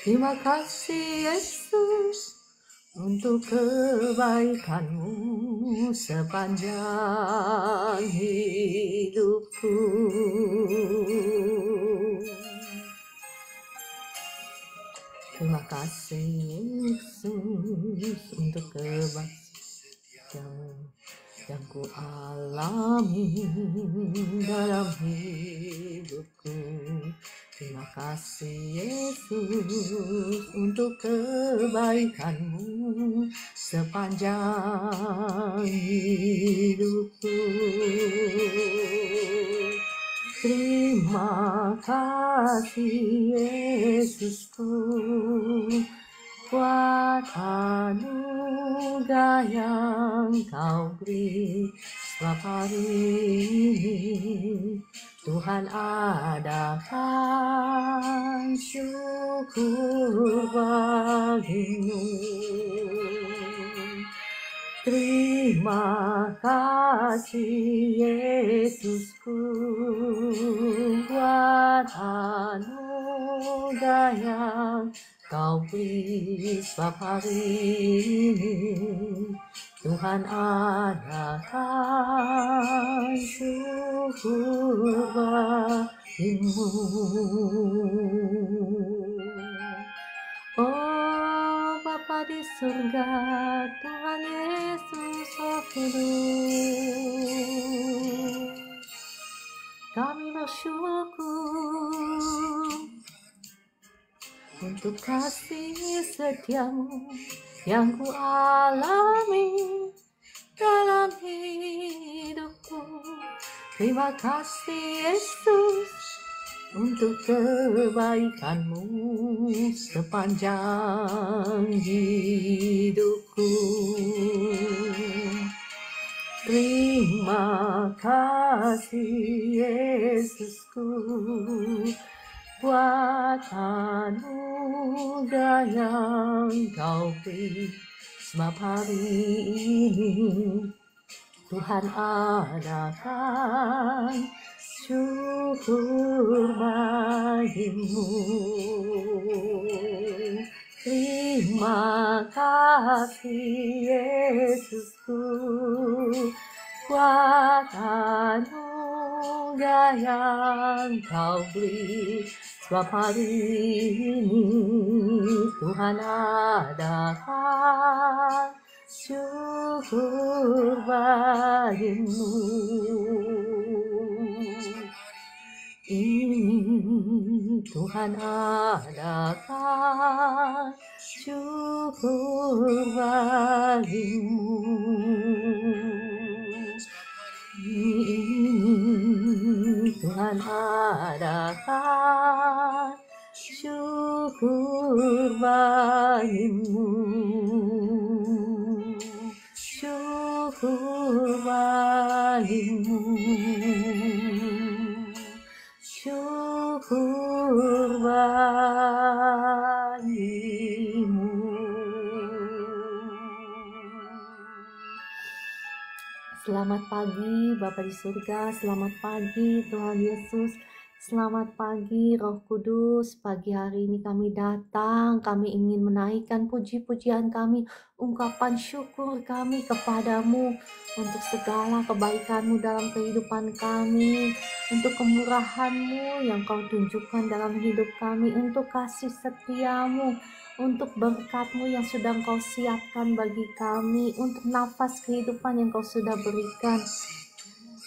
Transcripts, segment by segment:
Terima kasih Yesus untuk kebaikan-Mu sepanjang hidupku. Terima kasih Yesus untuk kebaikan yang ku alami dalam hidupku. Terima kasih Yesus untuk kebaikan-Mu sepanjang hidupku. Terima kasih Yesusku buat anugerah yang Kau beri setiap hari ini. Tuhan adakan syukur bagi-Mu. Terima kasih Yesusku buat anugerah yang Kau beri setiap hari ini. Tuhan adakan syukur bagi-Mu. Oh Bapa di surga, Tuhan Yesus Roh Kudus, kami bersyukur untuk kasih setia-Mu yang ku alami dalam hidupku. Terima kasih Yesus untuk kebaikan-Mu sepanjang hidupku. Terima kasih Yesusku buat anugerah yang Kau beri setiap hari ini. Tuhan adakan syukur bagi-Mu. Terima kasih Yesusku buat anugerah yang Kau beri setiap hari ini. Tuhan adakan syukur bagi-Mu. Tuhan adakan syukur bagi-Mu. Tuhan adakan syukur bagi-Mu. Syukur bagi-Mu. Syukur bagi-Mu. Selamat pagi Bapa di surga, selamat pagi Tuhan Yesus, selamat pagi Roh Kudus. Pagi hari ini kami datang, kami ingin menaikkan puji-pujian kami, ungkapan syukur kami kepadamu untuk segala kebaikan-Mu dalam kehidupan kami, untuk kemurahan-Mu yang Kau tunjukkan dalam hidup kami, untuk kasih setia-Mu, untuk berkat-Mu yang sudah Kau siapkan bagi kami, untuk nafas kehidupan yang Kau sudah berikan.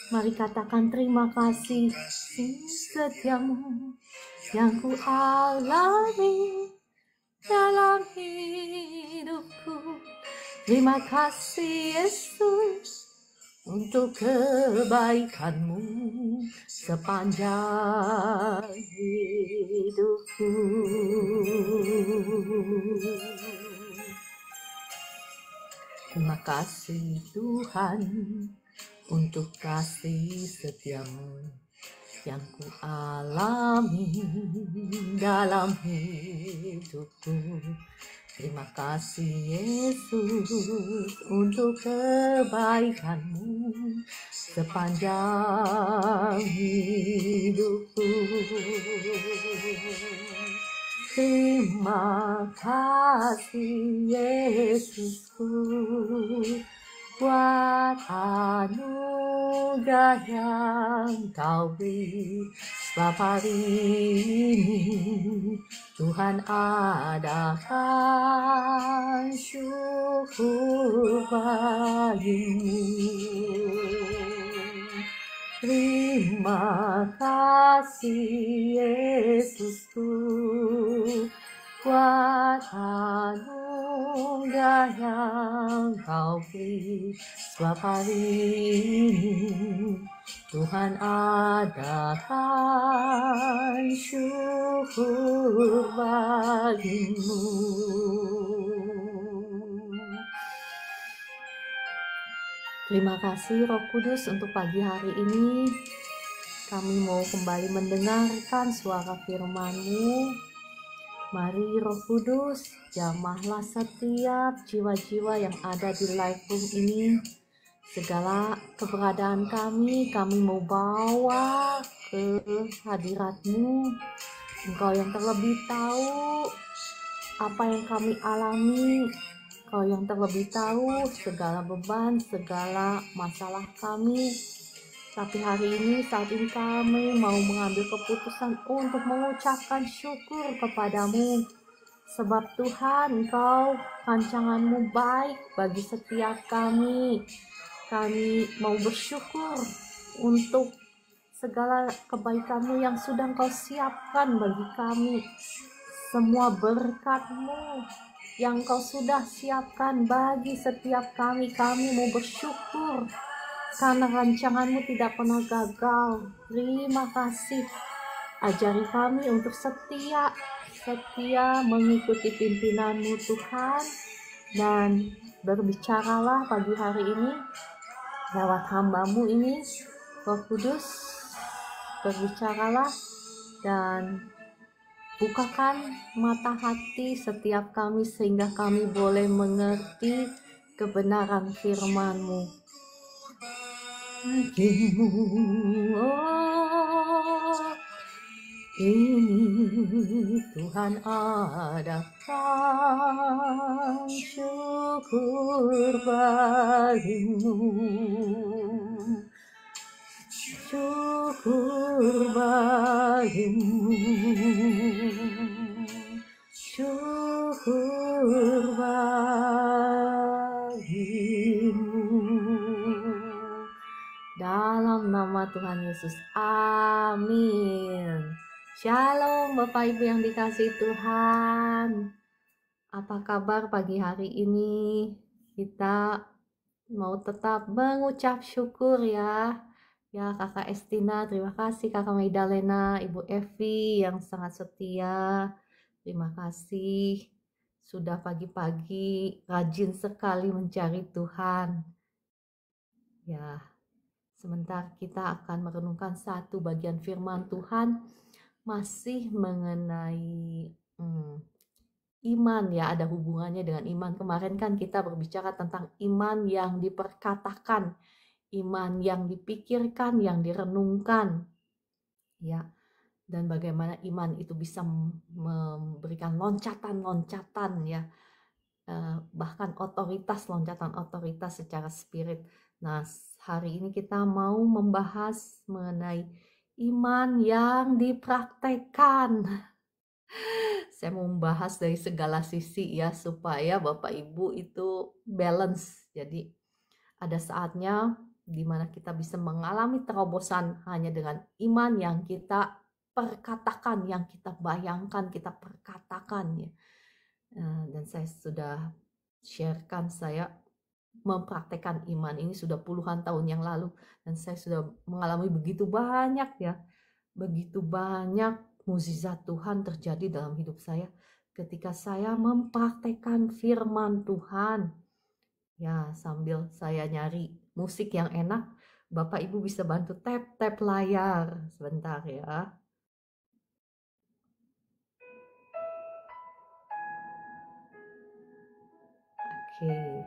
Mari katakan terima kasih setiamu yang ku alami dalam hidupku. Terima kasih Yesus untuk kebaikan-Mu sepanjang hidupku. Terima kasih Tuhan untuk kasih setia-Mu yang ku alami dalam hidupku. Terima kasih Yesus untuk kebaikan-Mu sepanjang hidupku. Terima kasih Yesusku buat anugerah yang Kau beri. Sebab hari ini Tuhan adakan syukur bagimu. Terima kasih Yesusku buat anugerah yang Kau beri. Sebab hari ini Tuhan adakan syukur bagimu. Terima kasih Roh Kudus untuk pagi hari ini. Kami mau kembali mendengarkan suara firman-Mu. Mari Roh Kudus, jamahlah setiap jiwa-jiwa yang ada di live room ini. Segala keberadaan kami mau bawa ke hadirat-Mu. Engkau yang terlebih tahu apa yang kami alami. Kau yang terlebih tahu segala beban, segala masalah kami. Tapi hari ini, saat ini kami mau mengambil keputusan untuk mengucapkan syukur kepadamu. Sebab Tuhan, Engkau rancangan-Mu baik bagi setiap kami. Kami mau bersyukur untuk segala kebaikan-Mu yang sudah Engkau siapkan bagi kami. Semua berkat-Mu yang Kau sudah siapkan bagi setiap kami mau bersyukur karena rancangan-Mu tidak pernah gagal. Terima kasih. Ajari kami untuk setia mengikuti pimpinan-Mu Tuhan, dan berbicaralah pagi hari ini lewat hamba-Mu ini. Roh Kudus, berbicaralah dan bukakan mata hati setiap kami sehingga kami boleh mengerti kebenaran firman-Mu. Oh, ini Tuhan adakan syukur bagimu. Syukur bagimu, syukur bagimu. Dalam nama Tuhan Yesus, amin. Shalom Bapak Ibu yang dikasihi Tuhan. Apa kabar pagi hari ini? Kita mau tetap mengucap syukur ya. Ya Kakak Estina, terima kasih Kakak Maidalena, Ibu Evi yang sangat setia. Terima kasih sudah pagi-pagi rajin sekali mencari Tuhan. Ya, sebentar kita akan merenungkan satu bagian firman Tuhan masih mengenai iman ya, ada hubungannya dengan iman. Kemarin kan kita berbicara tentang iman yang diperkatakan, iman yang dipikirkan, yang direnungkan, ya, dan bagaimana iman itu bisa memberikan loncatan-loncatan ya, bahkan loncatan otoritas secara spirit. Nah, hari ini kita mau membahas mengenai iman yang dipraktekkan. Saya mau membahas dari segala sisi ya, supaya Bapak Ibu itu balance. Jadi ada saatnya di mana kita bisa mengalami terobosan hanya dengan iman yang kita perkatakan, yang kita bayangkan, kita perkatakan ya. Dan saya sudah sharekan, saya mempraktekkan iman ini sudah puluhan tahun yang lalu, dan saya sudah mengalami begitu banyak ya, begitu banyak mukjizat Tuhan terjadi dalam hidup saya ketika saya mempraktekkan firman Tuhan. Ya, sambil saya nyari musik yang enak, Bapak Ibu bisa bantu tap layar sebentar ya. Oke.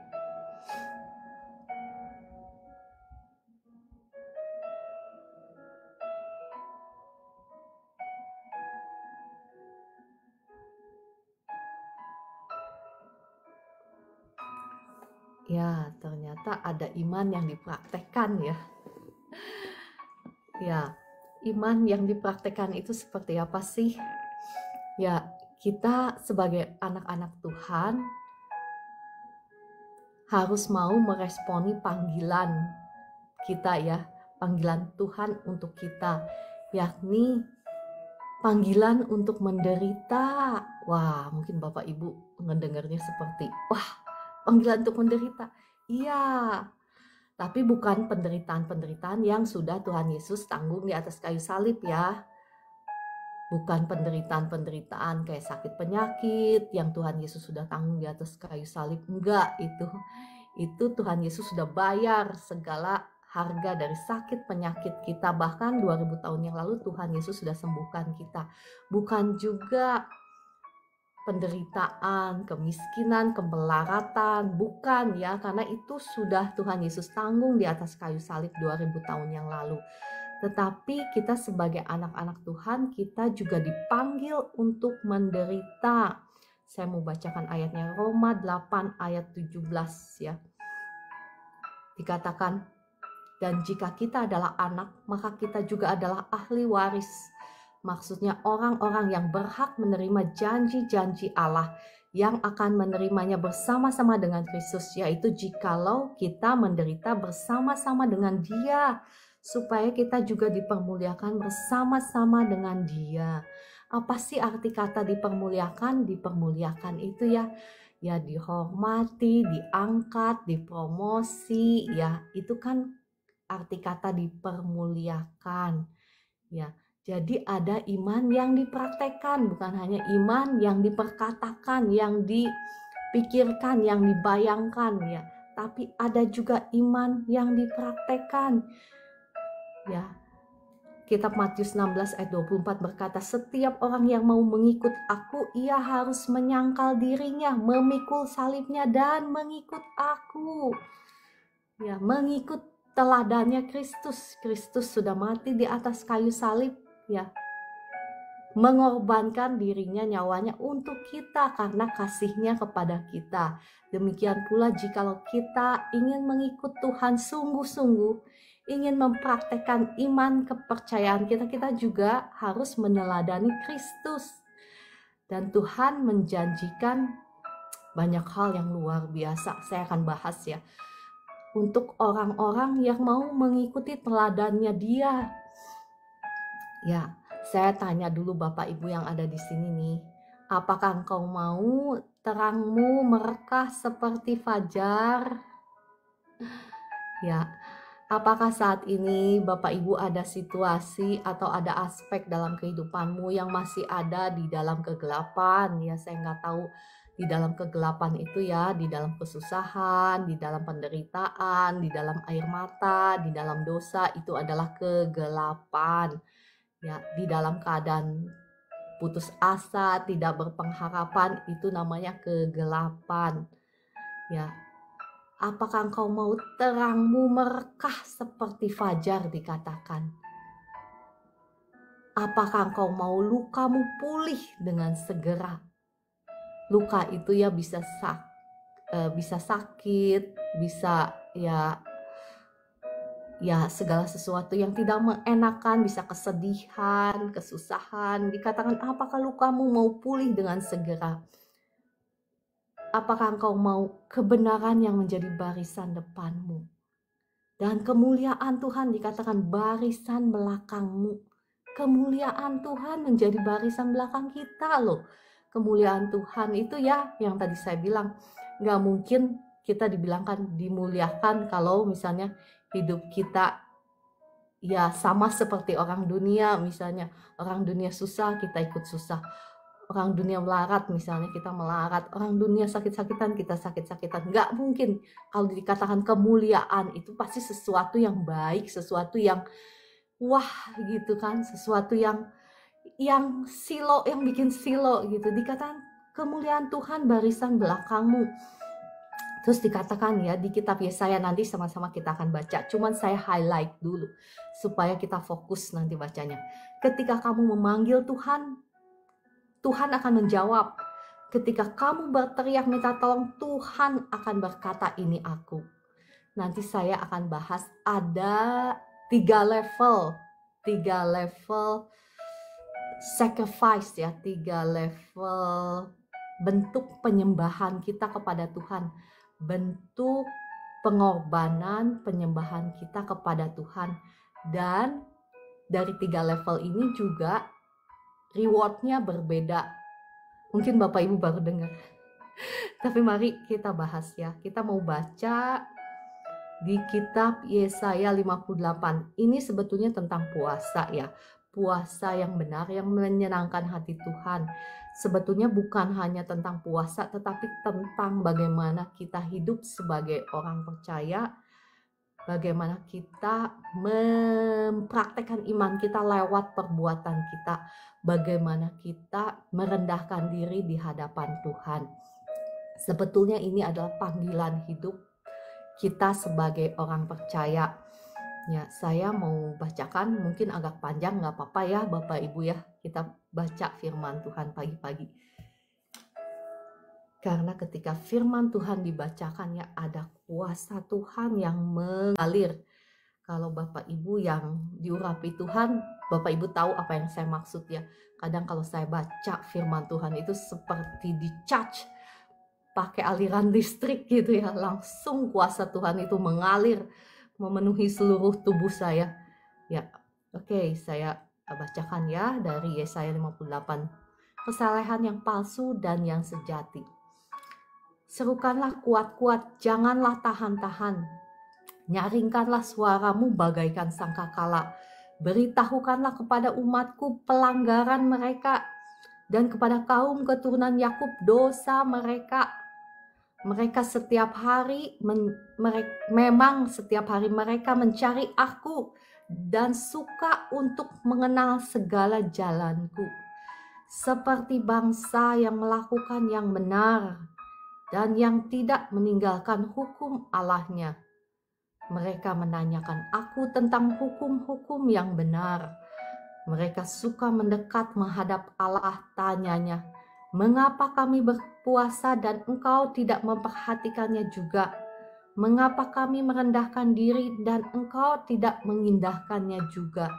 Ya, ternyata ada iman yang dipraktekkan ya. Ya, iman yang dipraktekkan itu seperti apa sih? Ya, kita sebagai anak-anak Tuhan harus mau meresponi panggilan kita ya, panggilan Tuhan untuk kita, yakni panggilan untuk menderita. Wah, mungkin Bapak Ibu ngedengarnya seperti, wah, panggilan untuk menderita. Iya, tapi bukan penderitaan-penderitaan yang sudah Tuhan Yesus tanggung di atas kayu salib ya. Bukan penderitaan-penderitaan kayak sakit penyakit yang Tuhan Yesus sudah tanggung di atas kayu salib. Enggak, itu Tuhan Yesus sudah bayar segala harga dari sakit penyakit kita. Bahkan 2000 tahun yang lalu Tuhan Yesus sudah sembuhkan kita. Bukan juga penderitaan, kemiskinan, kemelaratan, bukan ya, karena itu sudah Tuhan Yesus tanggung di atas kayu salib 2000 tahun yang lalu. Tetapi kita sebagai anak-anak Tuhan, kita juga dipanggil untuk menderita. Saya mau bacakan ayatnya, Roma 8 ayat 17 ya. Dikatakan, dan jika kita adalah anak, maka kita juga adalah ahli waris. Maksudnya orang-orang yang berhak menerima janji-janji Allah yang akan menerimanya bersama-sama dengan Kristus, yaitu jikalau kita menderita bersama-sama dengan Dia, supaya kita juga dipermuliakan bersama-sama dengan Dia. Apa sih arti kata dipermuliakan? Dipermuliakan itu ya dihormati, diangkat, dipromosi, ya itu kan arti kata dipermuliakan. Ya, jadi ada iman yang dipraktekkan, bukan hanya iman yang diperkatakan, yang dipikirkan, yang dibayangkan ya, tapi ada juga iman yang dipraktekkan. Ya, kitab Matius 16 ayat 24 berkata, setiap orang yang mau mengikut aku, ia harus menyangkal dirinya, memikul salibnya dan mengikut aku. Ya, mengikut teladannya Kristus. Kristus sudah mati di atas kayu salib ya. Mengorbankan dirinya, nyawanya untuk kita karena kasihnya kepada kita. Demikian pula jikalau kita ingin mengikut Tuhan sungguh-sungguh, ingin mempraktekkan iman kepercayaan kita, kita juga harus meneladani Kristus. Dan Tuhan menjanjikan banyak hal yang luar biasa. Saya akan bahas ya. Untuk orang-orang yang mau mengikuti teladannya Dia. Ya, saya tanya dulu Bapak Ibu yang ada di sini nih, apakah engkau mau terangmu merekah seperti fajar? Ya, apakah saat ini Bapak Ibu ada situasi atau ada aspek dalam kehidupanmu yang masih ada di dalam kegelapan? Ya, saya nggak tahu di dalam kegelapan itu ya, di dalam kesusahan, di dalam penderitaan, di dalam air mata, di dalam dosa, itu adalah kegelapan. Ya, di dalam keadaan putus asa, tidak berpengharapan, itu namanya kegelapan. Ya, apakah engkau mau terangmu merekah seperti fajar dikatakan? Apakah engkau mau lukamu pulih dengan segera? Luka itu ya bisa sakit, bisa ya segala sesuatu yang tidak mengenakan, bisa kesedihan, kesusahan. Dikatakan, apakah lukamu mau pulih dengan segera? Apakah engkau mau kebenaran yang menjadi barisan depanmu? Dan kemuliaan Tuhan dikatakan barisan belakangmu. Kemuliaan Tuhan menjadi barisan belakang kita loh. Kemuliaan Tuhan itu ya yang tadi saya bilang, gak mungkin kita dibilangkan dimuliakan kalau misalnya hidup kita ya sama seperti orang dunia. Misalnya orang dunia susah, kita ikut susah. Orang dunia melarat, misalnya kita melarat. Orang dunia sakit-sakitan, kita sakit-sakitan. Nggak mungkin. Kalau dikatakan kemuliaan itu pasti sesuatu yang baik, sesuatu yang wah gitu kan, sesuatu yang silo, yang bikin silo gitu. Dikatakan kemuliaan Tuhan barisan belakangmu. Terus dikatakan ya di kitab Yesaya, nanti sama-sama kita akan baca. Cuman saya highlight dulu supaya kita fokus nanti bacanya. Ketika kamu memanggil Tuhan, Tuhan akan menjawab. Ketika kamu berteriak minta tolong, Tuhan akan berkata, ini aku. Nanti saya akan bahas ada 3 level sacrifice ya, 3 level bentuk penyembahan kita kepada Tuhan, bentuk pengorbanan penyembahan kita kepada Tuhan. Dan dari 3 level ini juga rewardnya berbeda. Mungkin Bapak Ibu baru dengar. Tapi mari kita bahas ya. Kita mau baca di kitab Yesaya 58. Ini sebetulnya tentang puasa ya. Puasa yang benar, yang menyenangkan hati Tuhan. Sebetulnya bukan hanya tentang puasa, tetapi tentang bagaimana kita hidup sebagai orang percaya, bagaimana kita mempraktekkan iman kita lewat perbuatan kita, bagaimana kita merendahkan diri di hadapan Tuhan. Sebetulnya ini adalah panggilan hidup kita sebagai orang percaya. Ya, saya mau bacakan, mungkin agak panjang, nggak apa-apa ya Bapak Ibu ya. Kita baca firman Tuhan pagi-pagi. Karena ketika firman Tuhan dibacakan ya, ada kuasa Tuhan yang mengalir. Kalau Bapak Ibu yang diurapi Tuhan, Bapak Ibu tahu apa yang saya maksud ya. Kadang kalau saya baca firman Tuhan itu seperti di-charge pakai aliran listrik gitu ya. Langsung kuasa Tuhan itu mengalir, memenuhi seluruh tubuh saya. Ya, oke, saya bacakan ya dari Yesaya 58. Kesalehan yang palsu dan yang sejati. Serukanlah kuat-kuat, janganlah tahan-tahan. Nyaringkanlah suaramu bagaikan sangkakala. Beritahukanlah kepada umatku pelanggaran mereka, dan kepada kaum keturunan Yakub dosa mereka. Mereka setiap hari, memang setiap hari mereka mencari aku, dan suka untuk mengenal segala jalanku. Seperti bangsa yang melakukan yang benar, dan yang tidak meninggalkan hukum Allahnya. Mereka menanyakan aku tentang hukum-hukum yang benar. Mereka suka mendekat menghadap Allah, tanyanya, mengapa kami berpuasa dan engkau tidak memperhatikannya juga? Mengapa kami merendahkan diri dan engkau tidak mengindahkannya juga?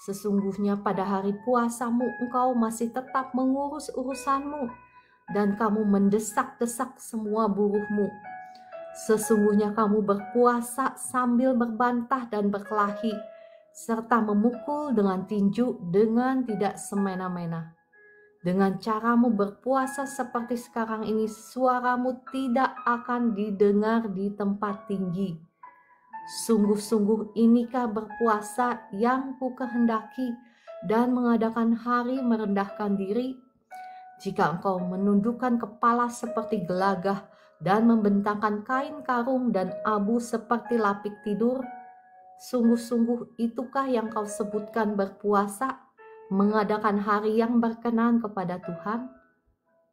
Sesungguhnya pada hari puasamu engkau masih tetap mengurus urusanmu, dan kamu mendesak-desak semua buruhmu. Sesungguhnya kamu berpuasa sambil berbantah dan berkelahi, serta memukul dengan tinju dengan tidak semena-mena. Dengan caramu berpuasa seperti sekarang ini, suaramu tidak akan didengar di tempat tinggi. Sungguh-sungguh inikah berpuasa yang ku kehendaki, dan mengadakan hari merendahkan diri? Jika engkau menundukkan kepala seperti gelagah dan membentangkan kain karung dan abu seperti lapik tidur, sungguh-sungguh itukah yang kau sebutkan berpuasa, mengadakan hari yang berkenan kepada Tuhan?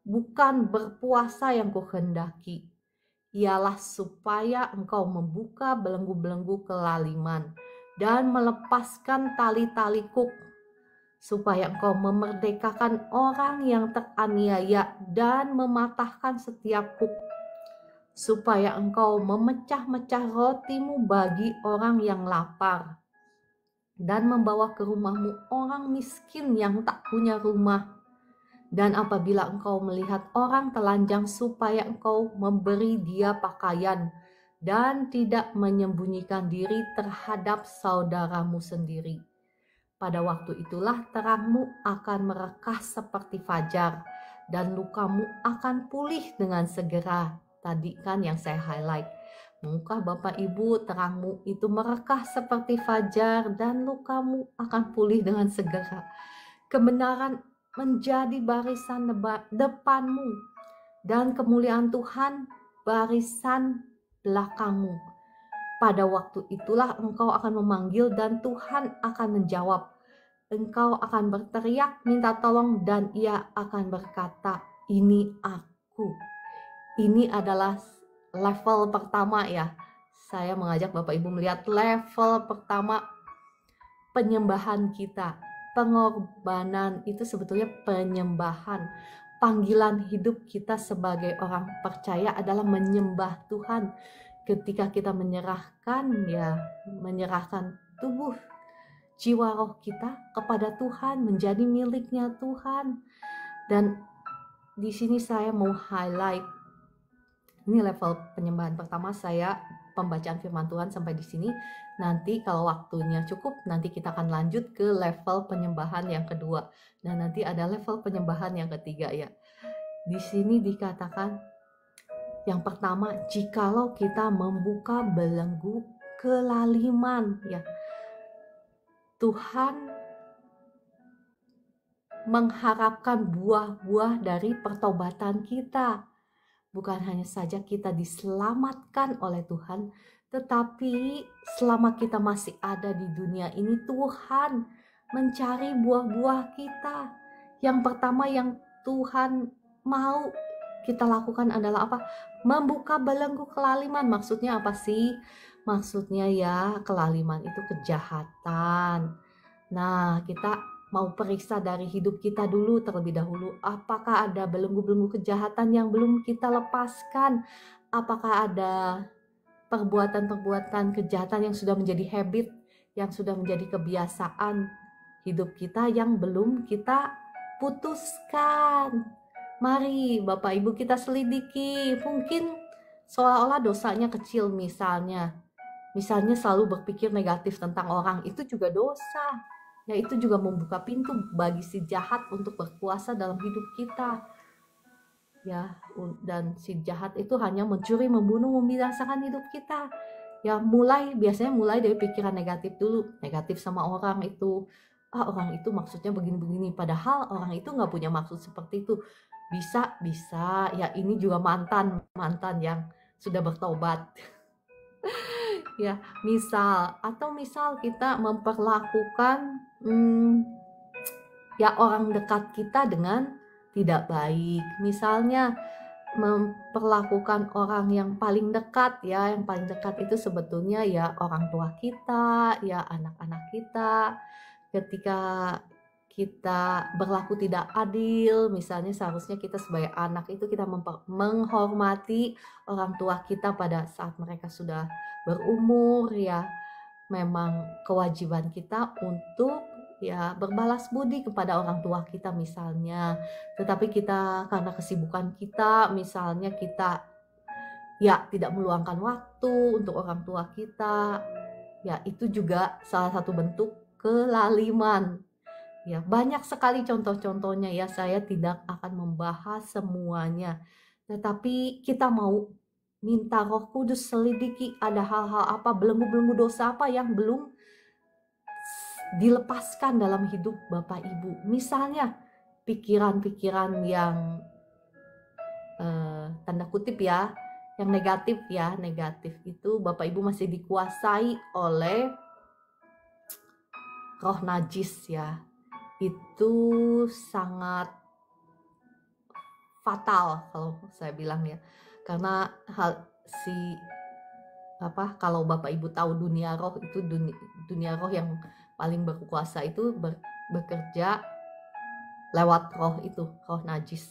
Bukan berpuasa yang kuhendaki, ialah supaya engkau membuka belenggu-belenggu kelaliman dan melepaskan tali-tali kuk, supaya engkau memerdekakan orang yang teraniaya dan mematahkan setiap kuk, supaya engkau memecah-mecah rotimu bagi orang yang lapar, dan membawa ke rumahmu orang miskin yang tak punya rumah. Dan apabila engkau melihat orang telanjang, supaya engkau memberi dia pakaian, dan tidak menyembunyikan diri terhadap saudaramu sendiri. Pada waktu itulah terangmu akan merekah seperti fajar, dan lukamu akan pulih dengan segera. Tadi kan yang saya highlight. Maukah Bapak Ibu terangmu itu merekah seperti fajar, dan lukamu akan pulih dengan segera. Kebenaran menjadi barisan depanmu, dan kemuliaan Tuhan barisan belakangmu. Pada waktu itulah engkau akan memanggil dan Tuhan akan menjawab. Engkau akan berteriak minta tolong dan ia akan berkata, ini aku. Ini adalah level pertama ya. Saya mengajak Bapak Ibu melihat level pertama penyembahan kita. Pengorbanan itu sebetulnya penyembahan. panggilan hidup kita sebagai orang percaya adalah menyembah Tuhan. Ketika kita menyerahkan tubuh, jiwa, roh kita kepada Tuhan, menjadi miliknya Tuhan. Dan di sini saya mau highlight, ini level penyembahan pertama saya, pembacaan firman Tuhan sampai di sini. Nanti kalau waktunya cukup, nanti kita akan lanjut ke level penyembahan yang kedua. Dan nanti ada level penyembahan yang ketiga ya. Di sini dikatakan, yang pertama, jikalau kita membuka belenggu kelaliman, ya, Tuhan mengharapkan buah-buah dari pertobatan kita. Bukan hanya saja kita diselamatkan oleh Tuhan, tetapi selama kita masih ada di dunia ini, Tuhan mencari buah-buah kita. Yang pertama yang Tuhan mau kita lakukan adalah apa? Membuka belenggu kelaliman. Maksudnya apa sih? Maksudnya ya, kelaliman itu kejahatan. Nah, kita mau periksa dari hidup kita dulu terlebih dahulu. Apakah ada belenggu-belenggu kejahatan yang belum kita lepaskan? Apakah ada perbuatan-perbuatan kejahatan yang sudah menjadi habit, yang sudah menjadi kebiasaan hidup kita yang belum kita putuskan? Mari Bapak Ibu kita selidiki. Mungkin seolah-olah dosanya kecil, misalnya selalu berpikir negatif tentang orang, itu juga dosa. Ya, itu juga membuka pintu bagi si jahat untuk berkuasa dalam hidup kita. Ya, dan si jahat itu hanya mencuri, membunuh, membinasakan hidup kita. Ya, biasanya mulai dari pikiran negatif dulu. Negatif sama orang itu. Orang itu maksudnya begini-begini. Padahal orang itu nggak punya maksud seperti itu. Bisa. Ya, ini juga mantan yang sudah bertobat. Ya, misal kita memperlakukan ya orang dekat kita dengan tidak baik. Misalnya memperlakukan orang yang paling dekat, ya, yang paling dekat itu sebetulnya ya orang tua kita, ya anak-anak kita. Ketika kita berlaku tidak adil, misalnya seharusnya kita sebagai anak itu kita menghormati orang tua kita pada saat mereka sudah berumur, ya. Memang kewajiban kita untuk ya berbalas budi kepada orang tua kita misalnya. Tetapi kita karena kesibukan kita, misalnya kita ya tidak meluangkan waktu untuk orang tua kita, ya itu juga salah satu bentuk kelaliman. Ya, banyak sekali contoh-contohnya ya, saya tidak akan membahas semuanya. Tetapi kita mau minta Roh Kudus selidiki ada hal-hal apa, belenggu-belenggu dosa apa yang belum dilepaskan dalam hidup Bapak Ibu. Misalnya pikiran-pikiran yang tanda kutip ya, yang negatif ya, negatif itu Bapak Ibu masih dikuasai oleh roh najis ya. Itu sangat fatal kalau saya bilang ya, karena kalau Bapak Ibu tahu dunia roh itu dunia roh yang paling berkuasa itu bekerja lewat roh itu, roh najis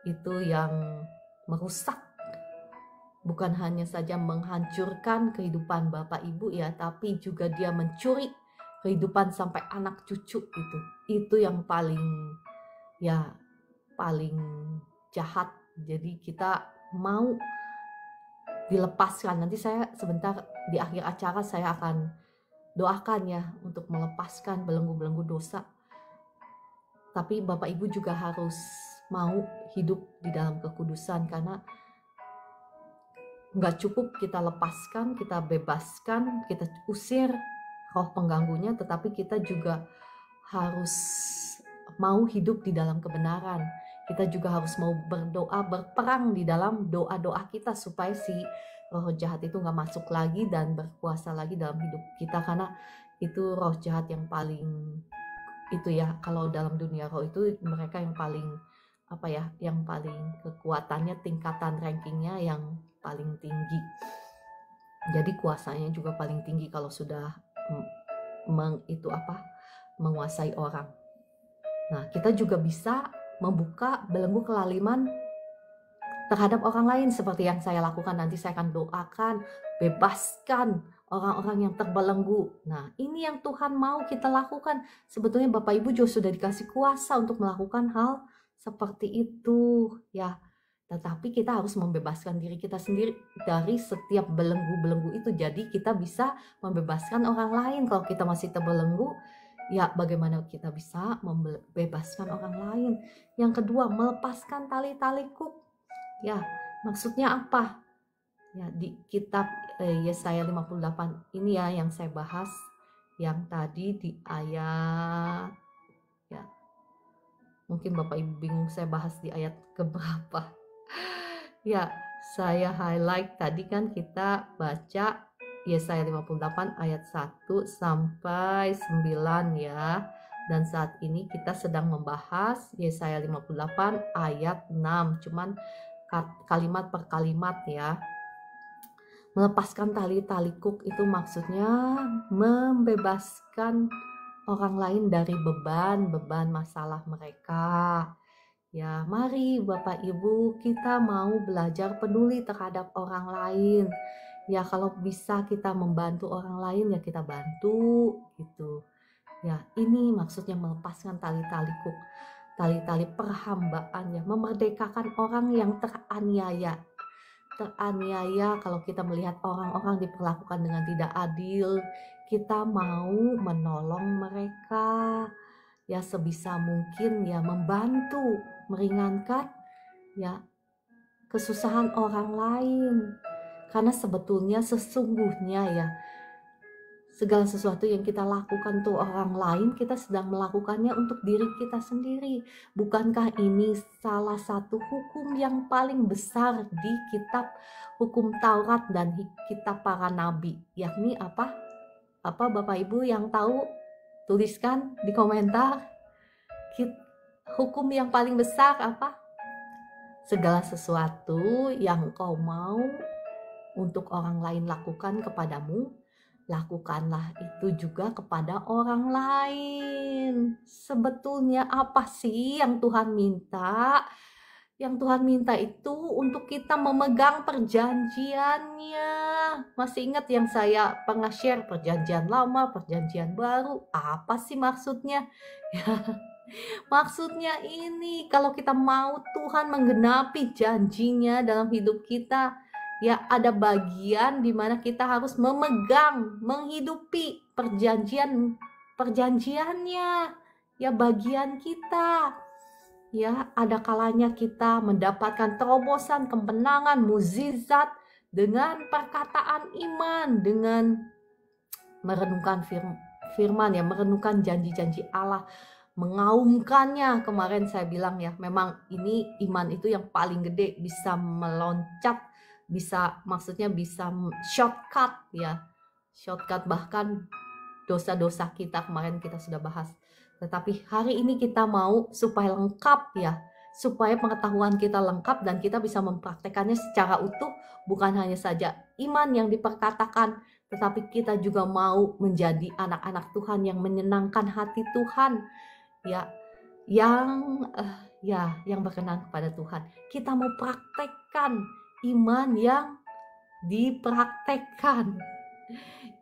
itu yang merusak, bukan hanya saja menghancurkan kehidupan Bapak Ibu ya, tapi juga dia mencuri kehidupan sampai anak cucu itu yang paling jahat. Jadi kita mau dilepaskan. Nanti saya sebentar di akhir acara saya akan doakan ya untuk melepaskan belenggu-belenggu dosa. Tapi Bapak Ibu juga harus mau hidup di dalam kekudusan, karena nggak cukup kita lepaskan, kita bebaskan, kita usir roh pengganggunya, tetapi kita juga harus mau hidup di dalam kebenaran. Kita juga harus mau berdoa, berperang di dalam doa-doa kita supaya si roh jahat itu nggak masuk lagi dan berkuasa lagi dalam hidup kita, karena itu roh jahat yang paling itu ya, kalau dalam dunia roh itu mereka yang paling yang paling kekuatannya, tingkatan rankingnya yang paling tinggi. Jadi kuasanya juga paling tinggi kalau sudah menguasai orang. Nah, kita juga bisa membuka belenggu kelaliman terhadap orang lain seperti yang saya lakukan. Nanti saya akan doakan, bebaskan orang-orang yang terbelenggu. Nah, ini yang Tuhan mau kita lakukan. Sebetulnya Bapak Ibu juga sudah dikasih kuasa untuk melakukan hal seperti itu, ya. Tetapi kita harus membebaskan diri kita sendiri dari setiap belenggu-belenggu itu. Jadi kita bisa membebaskan orang lain. Kalau kita masih terbelenggu, ya bagaimana kita bisa membebaskan orang lain. Yang kedua, melepaskan tali-tali kuk. Ya, maksudnya apa? Ya, di kitab Yesaya 58 ini ya yang saya bahas, yang tadi di ayat, ya mungkin Bapak Ibu bingung saya bahas di ayat keberapa. Ya, saya highlight tadi kan kita baca Yesaya 58 ayat 1 sampai 9 ya. Dan saat ini kita sedang membahas Yesaya 58 ayat 6, cuman kalimat per kalimat ya. Melepaskan tali-tali kuk itu maksudnya membebaskan orang lain dari beban-beban masalah mereka. Ya, mari Bapak Ibu kita mau belajar peduli terhadap orang lain. Ya, kalau bisa kita membantu orang lain ya kita bantu gitu. Ya, ini maksudnya melepaskan tali-tali kuk, tali-tali perhambaan ya, memerdekakan orang yang teraniaya. Kalau kita melihat orang-orang diperlakukan dengan tidak adil, kita mau menolong mereka ya sebisa mungkin ya, membantu meringankan ya kesusahan orang lain. Karena sebetulnya sesungguhnya ya segala sesuatu yang kita lakukan untuk orang lain, kita sedang melakukannya untuk diri kita sendiri. Bukankah ini salah satu hukum yang paling besar di kitab hukum Taurat dan kitab para nabi? Yakni apa? Apa Bapak Ibu yang tahu? Tuliskan di komentar. Hukum yang paling besar apa? Segala sesuatu yang kau mau untuk orang lain lakukan kepadamu, lakukanlah itu juga kepada orang lain. Sebetulnya apa sih yang Tuhan minta? Yang Tuhan minta itu untuk kita memegang perjanjiannya. Masih ingat yang saya pernah share perjanjian lama, perjanjian baru? Apa sih maksudnya? Maksudnya ini, kalau kita mau Tuhan menggenapi janjinya dalam hidup kita, ya ada bagian di mana kita harus memegang, menghidupi perjanjiannya, ya bagian kita. Ya, ada kalanya kita mendapatkan terobosan, kemenangan, mukjizat dengan perkataan iman, dengan merenungkan firman ya, merenungkan janji-janji Allah, mengaumkannya. Kemarin saya bilang ya, memang ini iman itu yang paling gede, bisa meloncat, maksudnya bisa shortcut ya, shortcut bahkan dosa-dosa kita kemarin kita sudah bahas. Tetapi hari ini kita mau supaya lengkap ya, supaya pengetahuan kita lengkap dan kita bisa mempraktekannya secara utuh, bukan hanya saja iman yang diperkatakan, tetapi kita juga mau menjadi anak-anak Tuhan yang menyenangkan hati Tuhan ya, yang berkenan kepada Tuhan. Kita mau praktekkan iman yang dipraktekkan.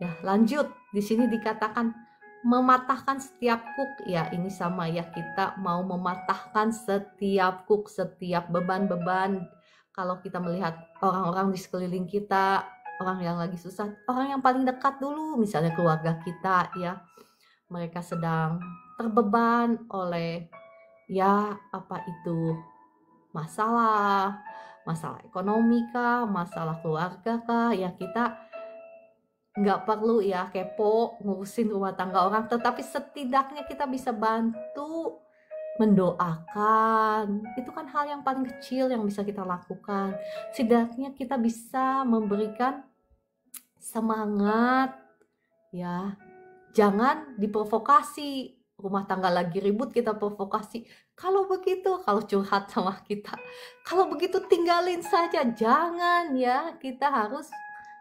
Ya, lanjut. Di sini dikatakan mematahkan setiap kuk. Ya, ini sama ya, kita mau mematahkan setiap kuk, setiap beban-beban. Kalau kita melihat orang-orang di sekeliling kita, orang yang lagi susah, orang yang paling dekat dulu, misalnya keluarga kita ya, mereka sedang terbeban oleh ya apa itu, masalah ekonomi kah, masalah keluarga kah, ya kita nggak perlu ya kepo ngurusin rumah tangga orang, tetapi setidaknya kita bisa bantu mendoakan. Itu kan hal yang paling kecil yang bisa kita lakukan. Setidaknya kita bisa memberikan semangat ya. Jangan diprovokasi, rumah tangga lagi ribut kita provokasi. Kalau begitu, kalau curhat sama kita, kalau begitu tinggalin saja. Jangan ya, kita harus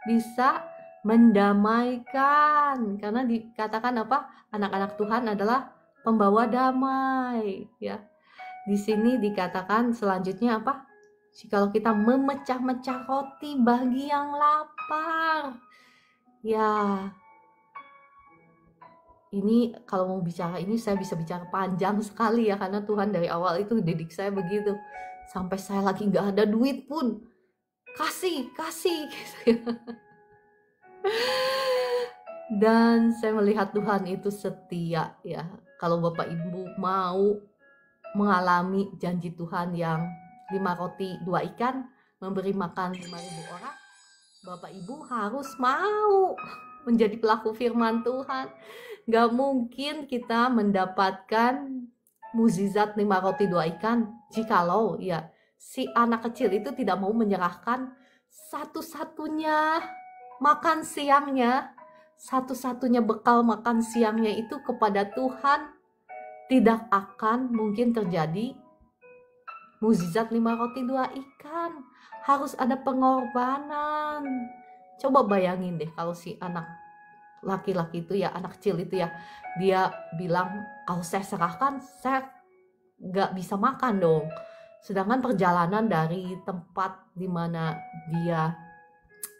bisa mendamaikan. Karena dikatakan apa? Anak-anak Tuhan adalah pembawa damai ya. Di sini dikatakan selanjutnya apa? Jikalau kita memecah-mecah roti bagi yang lapar. Ya, ini kalau mau bicara ini saya bisa bicara panjang sekali ya, karena Tuhan dari awal itu didik saya begitu. Sampai saya lagi nggak ada duit pun, kasih. Dan saya melihat Tuhan itu setia ya. Kalau Bapak Ibu mau mengalami janji Tuhan yang 5 roti 2 ikan memberi makan 5.000 orang, Bapak Ibu harus mau menjadi pelaku firman Tuhan. Gak mungkin kita mendapatkan mukjizat 5 roti 2 ikan jikalau ya si anak kecil itu tidak mau menyerahkan satu-satunya makan siangnya, satu-satunya bekal makan siangnya itu kepada Tuhan. Tidak akan mungkin terjadi mukjizat 5 roti 2 ikan. Harus ada pengorbanan. Coba bayangin deh kalau si anak laki-laki itu ya, anak kecil itu ya, dia bilang, kalau saya serahkan, saya gak bisa makan dong. Sedangkan perjalanan dari tempat dimana dia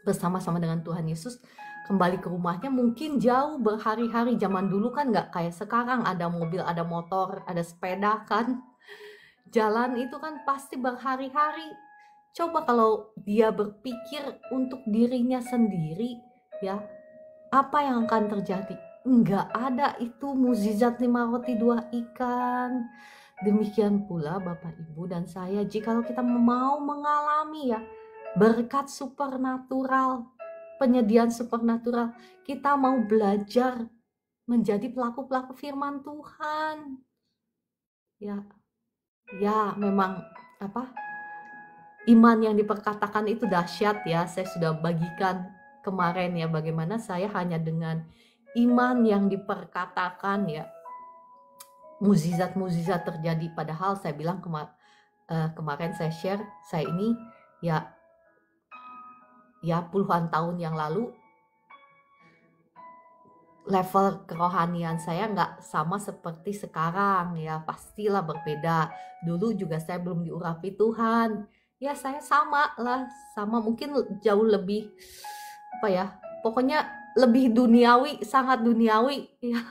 bersama-sama dengan Tuhan Yesus kembali ke rumahnya mungkin jauh berhari-hari. Zaman dulu kan gak kayak sekarang ada mobil, ada motor, ada sepeda kan. Jalan itu kan pasti berhari-hari. Coba kalau dia berpikir untuk dirinya sendiri ya, apa yang akan terjadi? Enggak ada itu mukjizat 5 roti 2 ikan. Demikian pula Bapak Ibu dan saya, jikalau kita mau mengalami ya berkat supernatural, penyediaan supernatural, kita mau belajar menjadi pelaku-pelaku firman Tuhan. Ya memang apa? Iman yang diperkatakan itu dahsyat ya. Saya sudah bagikan kemarin ya bagaimana saya hanya dengan iman yang diperkatakan ya mukjizat-mukjizat terjadi. Padahal saya bilang kemarin saya share, saya ini ya puluhan tahun yang lalu level kerohanian saya nggak sama seperti sekarang ya, pastilah berbeda. Dulu juga saya belum diurapi Tuhan ya, saya sama mungkin jauh lebih apa ya, pokoknya lebih duniawi, sangat duniawi ya,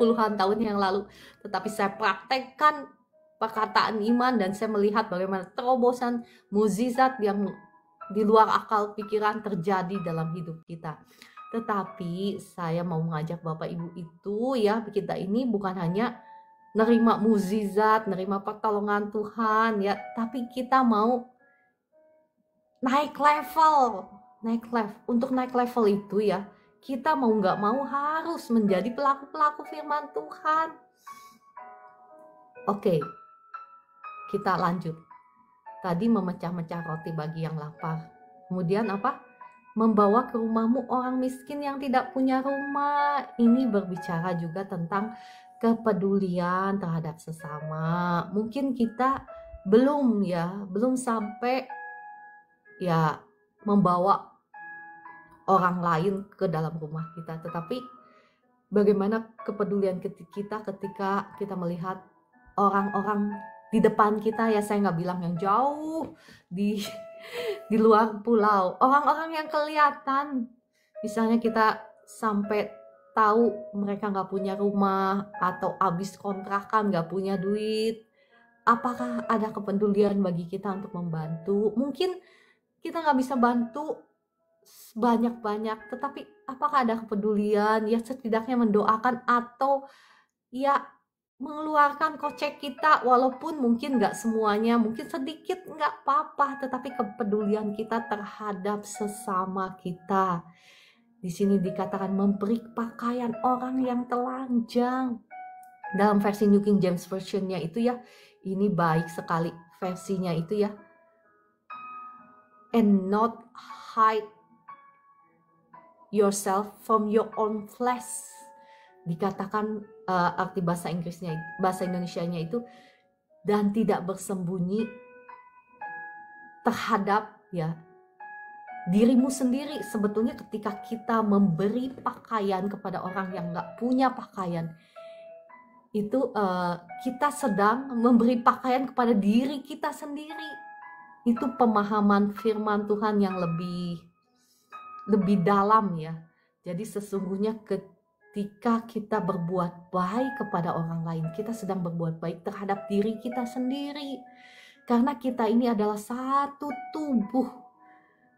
10-an tahun yang lalu. Tetapi saya praktekkan perkataan iman dan saya melihat bagaimana terobosan mukjizat yang di luar akal pikiran terjadi dalam hidup kita. Tetapi saya mau mengajak Bapak Ibu itu ya, kita ini bukan hanya nerima mukjizat, nerima pertolongan Tuhan ya, tapi kita mau naik level. Untuk naik level itu ya, kita mau nggak mau harus menjadi pelaku-pelaku firman Tuhan. Oke, kita lanjut. Tadi memecah-mecah roti bagi yang lapar. Kemudian apa? Membawa ke rumahmu orang miskin yang tidak punya rumah. Ini berbicara juga tentang kepedulian terhadap sesama. Mungkin kita belum sampai ya membawa orang lain ke dalam rumah kita, tetapi bagaimana kepedulian kita ketika kita melihat orang-orang di depan kita ya, saya nggak bilang yang jauh di luar pulau, orang-orang yang kelihatan, misalnya kita sampai tahu mereka nggak punya rumah atau habis kontrakan, nggak punya duit, apakah ada kepedulian bagi kita untuk membantu? Mungkin kita nggak bisa bantu banyak-banyak, tetapi apakah ada kepedulian ya, setidaknya mendoakan atau ya mengeluarkan kocek kita, walaupun mungkin nggak semuanya, mungkin sedikit nggak apa-apa, tetapi kepedulian kita terhadap sesama kita. Di sini dikatakan memberi pakaian orang yang telanjang. Dalam versi New King James Version-nya itu ya, ini baik sekali versinya itu ya. And not hide yourself from your own flesh. Dikatakan arti bahasa Inggrisnya, bahasa Indonesianya itu, dan tidak bersembunyi terhadap ya dirimu sendiri. Sebetulnya ketika kita memberi pakaian kepada orang yang nggak punya pakaian, itu kita sedang memberi pakaian kepada diri kita sendiri. Itu pemahaman firman Tuhan yang lebih dalam ya. Jadi sesungguhnya ketika kita berbuat baik kepada orang lain, kita sedang berbuat baik terhadap diri kita sendiri. Karena kita ini adalah satu tubuh.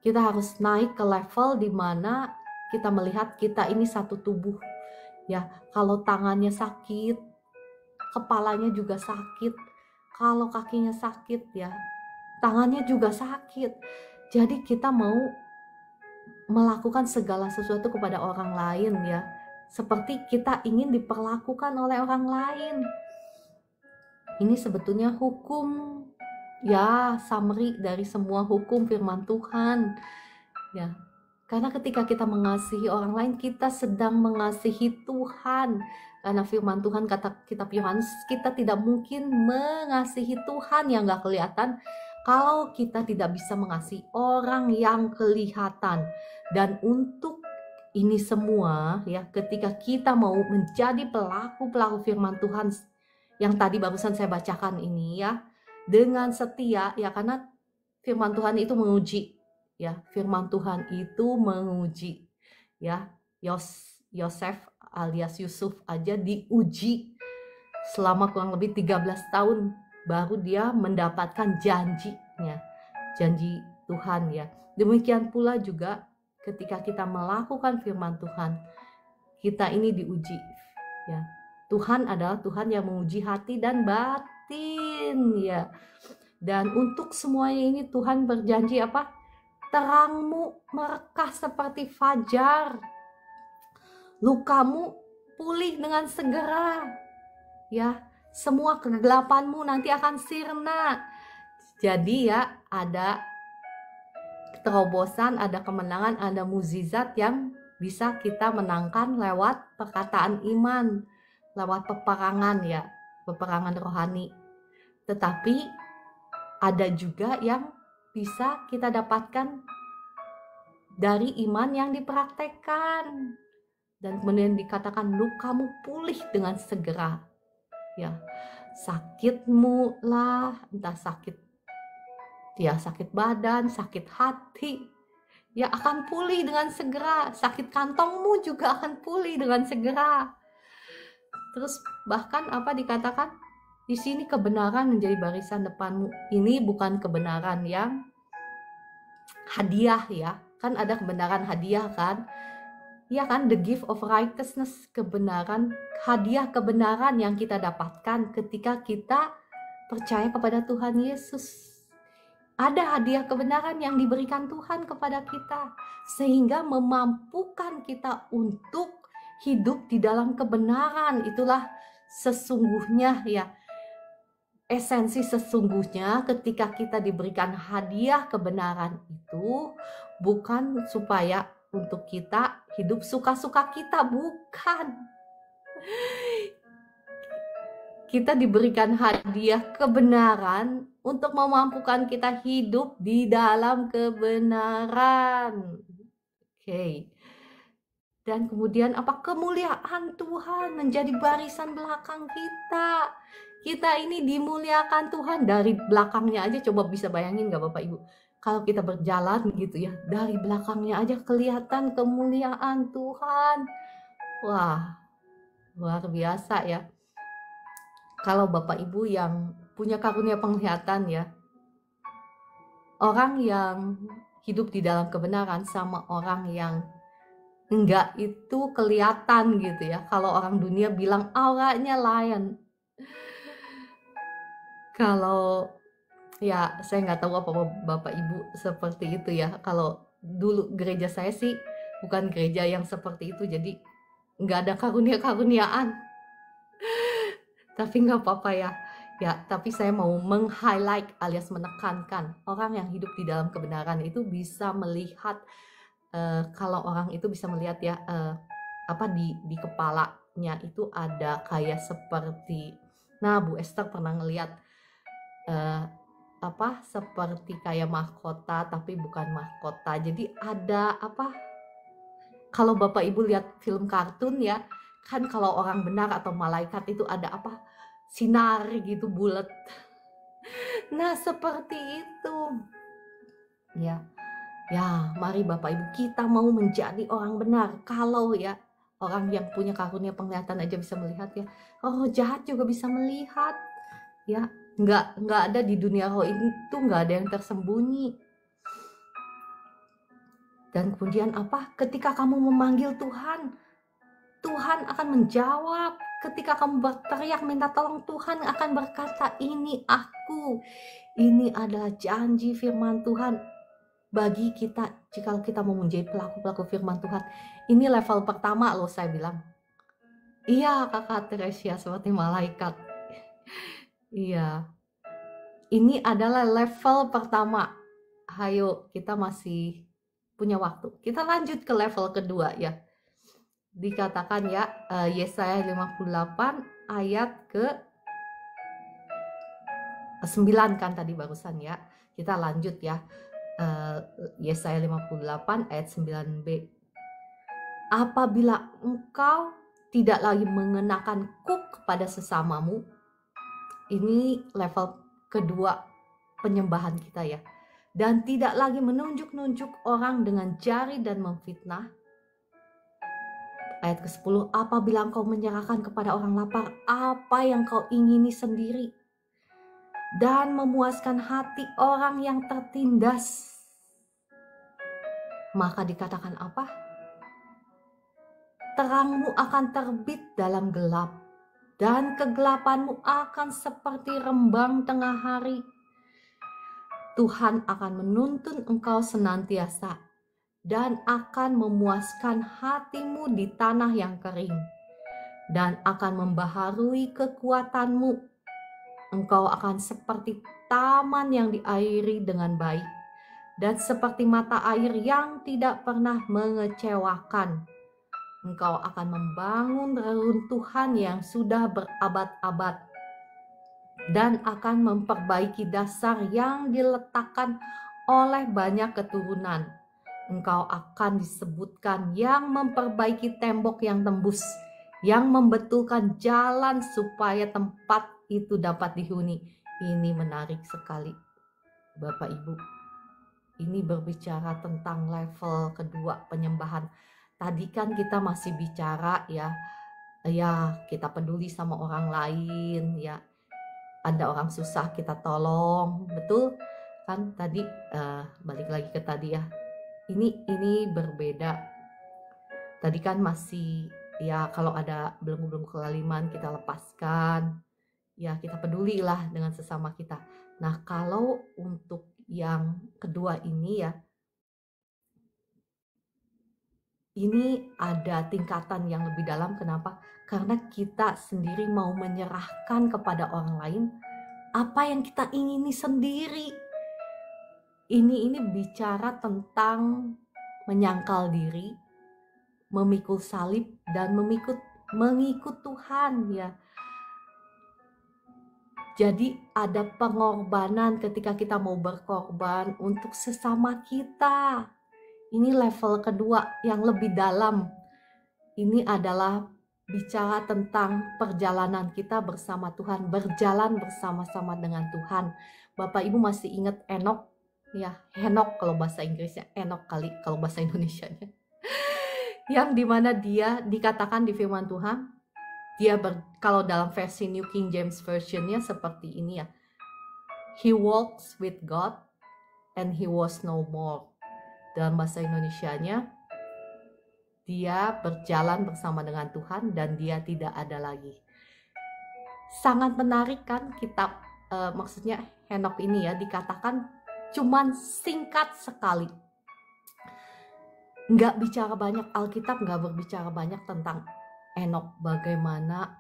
Kita harus naik ke level di mana kita melihat kita ini satu tubuh. Ya, kalau tangannya sakit, kepalanya juga sakit. Kalau kakinya sakit ya, tangannya juga sakit. Jadi kita mau melakukan segala sesuatu kepada orang lain ya, seperti kita ingin diperlakukan oleh orang lain. Ini sebetulnya hukum ya, summary dari semua hukum firman Tuhan ya. Karena ketika kita mengasihi orang lain, kita sedang mengasihi Tuhan. Karena firman Tuhan, kata kitab Yohanes, kita tidak mungkin mengasihi Tuhan yang gak kelihatan kalau kita tidak bisa mengasihi orang yang kelihatan. Dan untuk ini semua ya, ketika kita mau menjadi pelaku-pelaku firman Tuhan yang tadi barusan saya bacakan ini ya, dengan setia ya, karena firman Tuhan itu menguji ya, firman Tuhan itu menguji ya. Yosef alias Yusuf aja diuji selama kurang lebih 13 tahun baru dia mendapatkan janjinya, janji Tuhan ya. Demikian pula juga ketika kita melakukan firman Tuhan, kita ini diuji ya. Tuhan adalah Tuhan yang menguji hati dan batin ya. Dan untuk semuanya ini Tuhan berjanji apa? Terangmu merekah seperti fajar, lukamu pulih dengan segera ya. Semua kegelapanmu nanti akan sirna. Jadi ya, ada terobosan, ada kemenangan, ada mukjizat yang bisa kita menangkan lewat perkataan iman, lewat peperangan ya, peperangan rohani. Tetapi ada juga yang bisa kita dapatkan dari iman yang dipraktekkan. Dan kemudian dikatakan lukamu pulih dengan segera ya. Sakitmu lah, entah sakit ya, sakit badan, sakit hati ya, akan pulih dengan segera. Sakit kantongmu juga akan pulih dengan segera. Terus bahkan apa dikatakan di sini, kebenaran menjadi barisan depanmu. Ini bukan kebenaran yang hadiah ya, kan ada kebenaran hadiah kan ya kan, the gift of righteousness, kebenaran, hadiah kebenaran yang kita dapatkan ketika kita percaya kepada Tuhan Yesus. Ada hadiah kebenaran yang diberikan Tuhan kepada kita, sehingga memampukan kita untuk hidup di dalam kebenaran. Itulah sesungguhnya ya, esensi sesungguhnya ketika kita diberikan hadiah kebenaran itu, bukan supaya untuk kita hidup suka-suka kita, bukan. Kita diberikan hadiah kebenaran untuk memampukan kita hidup di dalam kebenaran. Oke. Dan kemudian apa? Kemuliaan Tuhan menjadi barisan belakang kita. Kita ini dimuliakan Tuhan dari belakangnya aja. Coba bisa bayangin gak Bapak Ibu? Kalau kita berjalan gitu ya, dari belakangnya aja kelihatan kemuliaan Tuhan. Wah, luar biasa ya. Kalau Bapak Ibu yang punya karunia penglihatan ya, orang yang hidup di dalam kebenaran sama orang yang enggak itu kelihatan gitu ya. Kalau orang dunia bilang auranya lion. Kalau ya saya nggak tahu apa Bapak Ibu seperti itu ya. Kalau dulu gereja saya sih bukan gereja yang seperti itu, jadi nggak ada karunia-karuniaan. Tapi nggak apa-apa ya. Ya, tapi saya mau meng-highlight alias menekankan orang yang hidup di dalam kebenaran itu bisa melihat, kalau orang itu bisa melihat ya, apa di kepalanya itu ada kayak seperti, nah Bu Esther pernah ngelihat apa seperti kayak mahkota tapi bukan mahkota. Jadi ada apa, kalau Bapak Ibu lihat film kartun ya, Kan kalau orang benar atau malaikat itu ada apa? Sinar gitu bulat. Nah, seperti itu. Ya. Ya, mari Bapak Ibu kita mau menjadi orang benar. Kalau ya orang yang punya karunia penglihatan aja bisa melihat ya, roh jahat juga bisa melihat. Ya, nggak ada di dunia roh itu, nggak ada yang tersembunyi. Dan kemudian apa? Ketika kamu memanggil Tuhan, Tuhan akan menjawab. Ketika kamu berteriak minta tolong, Tuhan akan berkata, ini aku. Ini adalah janji firman Tuhan bagi kita jika kita mau menjadi pelaku-pelaku firman Tuhan. Ini level pertama loh, saya bilang. Iya, Kakak Teresia, seperti malaikat. Iya. Ini adalah level pertama. Hayo, kita masih punya waktu. Kita lanjut ke level kedua ya. Dikatakan ya, Yesaya 58 ayat ke 9 kan tadi barusan ya. Kita lanjut ya. Yesaya 58 ayat 9b. Apabila engkau tidak lagi mengenakan kuk kepada sesamamu, ini level kedua penyembahan kita ya. Dan tidak lagi menunjuk-nunjuk orang dengan jari dan memfitnah. Ayat ke-10, apabila engkau menyerahkan kepada orang lapar apa yang kau ingini sendiri, dan memuaskan hati orang yang tertindas, maka dikatakan apa? Terangmu akan terbit dalam gelap, dan kegelapanmu akan seperti rembang tengah hari. Tuhan akan menuntun engkau senantiasa, dan akan memuaskan hatimu di tanah yang kering, dan akan membaharui kekuatanmu. Engkau akan seperti taman yang diairi dengan baik, dan seperti mata air yang tidak pernah mengecewakan. Engkau akan membangun reruntuhan yang sudah berabad-abad, dan akan memperbaiki dasar yang diletakkan oleh banyak keturunan. Engkau akan disebutkan yang memperbaiki tembok yang tembus, yang membetulkan jalan supaya tempat itu dapat dihuni. Ini menarik sekali, Bapak Ibu. Ini berbicara tentang level kedua penyembahan. Tadi kan kita masih bicara ya kita peduli sama orang lain ya. Ada orang susah kita tolong, betul kan? Tadi balik lagi ke tadi ya. Ini berbeda. Tadi kan masih ya kalau ada belenggu-belenggu kelaliman kita lepaskan. Ya kita pedulilah dengan sesama kita. Nah kalau untuk yang kedua ini ya, ini ada tingkatan yang lebih dalam. Kenapa? Karena kita sendiri mau menyerahkan kepada orang lain apa yang kita ingini sendiri. Ini bicara tentang menyangkal diri, memikul salib, dan mengikut Tuhan ya. Jadi ada pengorbanan ketika kita mau berkorban untuk sesama kita. Ini level kedua yang lebih dalam. Ini adalah bicara tentang perjalanan kita bersama Tuhan, berjalan bersama-sama dengan Tuhan. Bapak Ibu masih ingat Enok? Ya, Henok kalau bahasa Inggrisnya, Enok kali kalau bahasa Indonesianya. Yang dimana dia dikatakan di firman Tuhan, kalau dalam versi New King James Version-nya seperti ini ya. He walks with God and he was no more. Dalam bahasa Indonesianya, dia berjalan bersama dengan Tuhan dan dia tidak ada lagi. Sangat menarik kan kitab, maksudnya Henok ini ya, dikatakan cuman singkat sekali. Nggak bicara banyak, Alkitab nggak berbicara banyak tentang Henok. Bagaimana,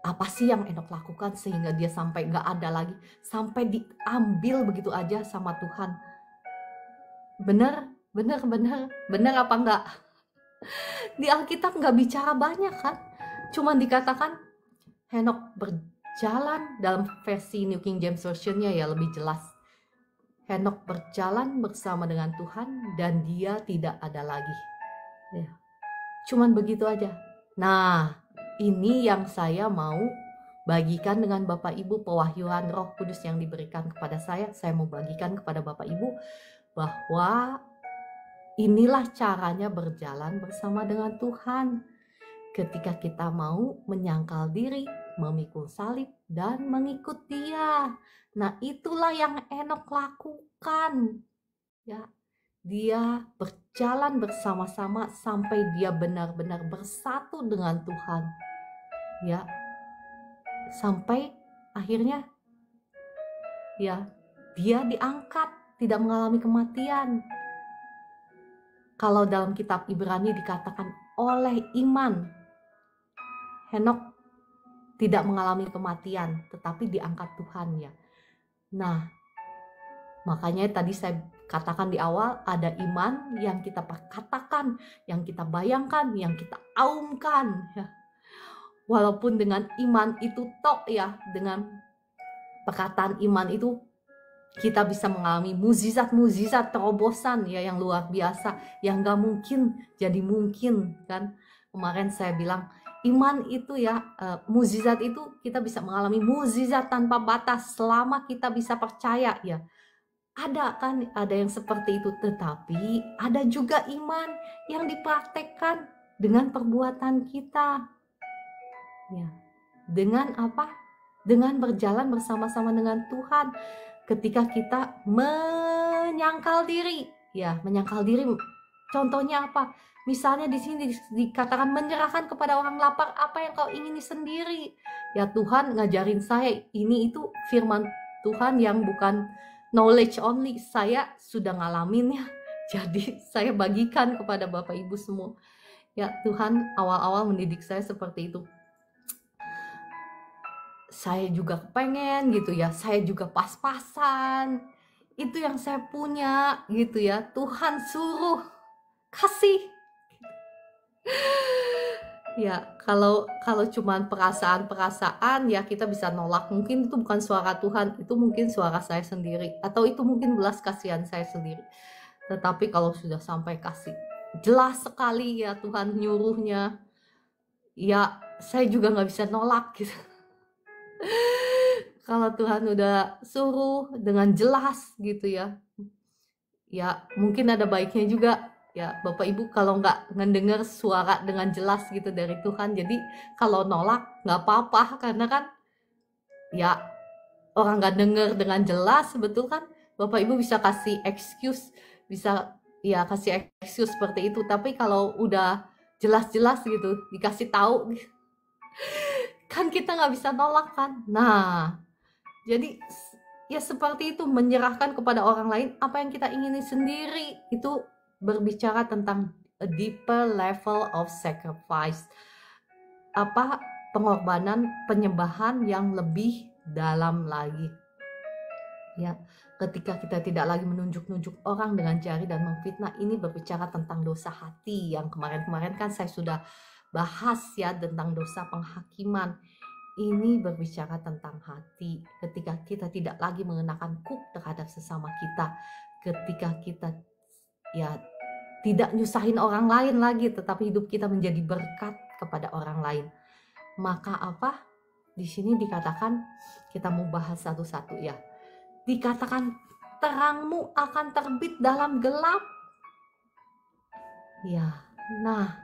apa sih yang Henok lakukan sehingga dia sampai nggak ada lagi, sampai diambil begitu aja sama Tuhan. Bener apa enggak? Di Alkitab nggak bicara banyak kan, cuman dikatakan Henok berjalan. Dalam versi New King James Version-nya ya lebih jelas, Henok berjalan bersama dengan Tuhan dan dia tidak ada lagi ya. Cuman begitu aja. Nah, ini yang saya mau bagikan dengan Bapak Ibu, pewahyuan Roh Kudus yang diberikan kepada saya mau bagikan kepada Bapak Ibu bahwa inilah caranya berjalan bersama dengan Tuhan. Ketika kita mau menyangkal diri, memikul salib, dan mengikut Dia. Nah, itulah yang Enok lakukan. Ya, dia berjalan bersama-sama sampai dia benar-benar bersatu dengan Tuhan. Ya, sampai akhirnya ya dia diangkat, tidak mengalami kematian. Kalau dalam kitab Ibrani dikatakan oleh iman Henok tidak mengalami kematian, tetapi diangkat Tuhan ya. Nah, makanya tadi saya katakan di awal, ada iman yang kita katakan, yang kita bayangkan, yang kita aumkan ya. Walaupun dengan iman itu tok ya, dengan perkataan iman itu kita bisa mengalami mukjizat-mukjizat, terobosan ya yang luar biasa, yang gak mungkin jadi mungkin kan. Kemarin saya bilang iman itu ya, mukjizat itu kita bisa mengalami mukjizat tanpa batas selama kita bisa percaya ya. Ada kan, ada yang seperti itu, tetapi ada juga iman yang dipraktekkan dengan perbuatan kita. Ya. Dengan apa? Dengan berjalan bersama-sama dengan Tuhan. Ketika kita menyangkal diri, ya, menyangkal diri. Contohnya apa? Misalnya di sini dikatakan menyerahkan kepada orang lapar apa yang kau ingini sendiri. Ya Tuhan ngajarin saya ini itu firman Tuhan yang bukan knowledge only. Saya sudah ngalamin ya. Jadi saya bagikan kepada Bapak Ibu semua. Ya Tuhan awal-awal mendidik saya seperti itu. Saya juga pengen gitu ya, saya juga pas-pasan, itu yang saya punya gitu ya, Tuhan suruh kasih. Ya kalau cuman perasaan ya kita bisa nolak, mungkin itu bukan suara Tuhan, itu mungkin suara saya sendiri, atau itu mungkin belas kasihan saya sendiri. Tetapi kalau sudah sampai kasih, jelas sekali ya Tuhan nyuruhnya, ya saya juga nggak bisa nolak gitu. Kalau Tuhan udah suruh dengan jelas gitu ya, ya mungkin ada baiknya juga ya Bapak Ibu kalau nggak ngedenger suara dengan jelas gitu dari Tuhan. Jadi kalau nolak nggak apa-apa, karena kan ya orang nggak denger dengan jelas, betul kan? Bapak Ibu bisa kasih excuse, bisa ya kasih excuse seperti itu. Tapi kalau udah jelas-jelas gitu dikasih tahu, kan kita nggak bisa nolak kan? Nah, jadi ya seperti itu, menyerahkan kepada orang lain apa yang kita ingini sendiri. Itu berbicara tentang a deeper level of sacrifice. Apa pengorbanan, penyembahan yang lebih dalam lagi. Ya, ketika kita tidak lagi menunjuk-nunjuk orang dengan jari dan memfitnah, ini berbicara tentang dosa hati yang kemarin-kemarin kan saya sudah bahas ya tentang dosa penghakiman. Ini berbicara tentang hati. Ketika kita tidak lagi mengenakan kuk terhadap sesama kita, ketika kita ya tidak nyusahin orang lain lagi, tetapi hidup kita menjadi berkat kepada orang lain. Maka apa? Di sini dikatakan, kita mau bahas satu-satu ya. Dikatakan terangmu akan terbit dalam gelap. Ya, nah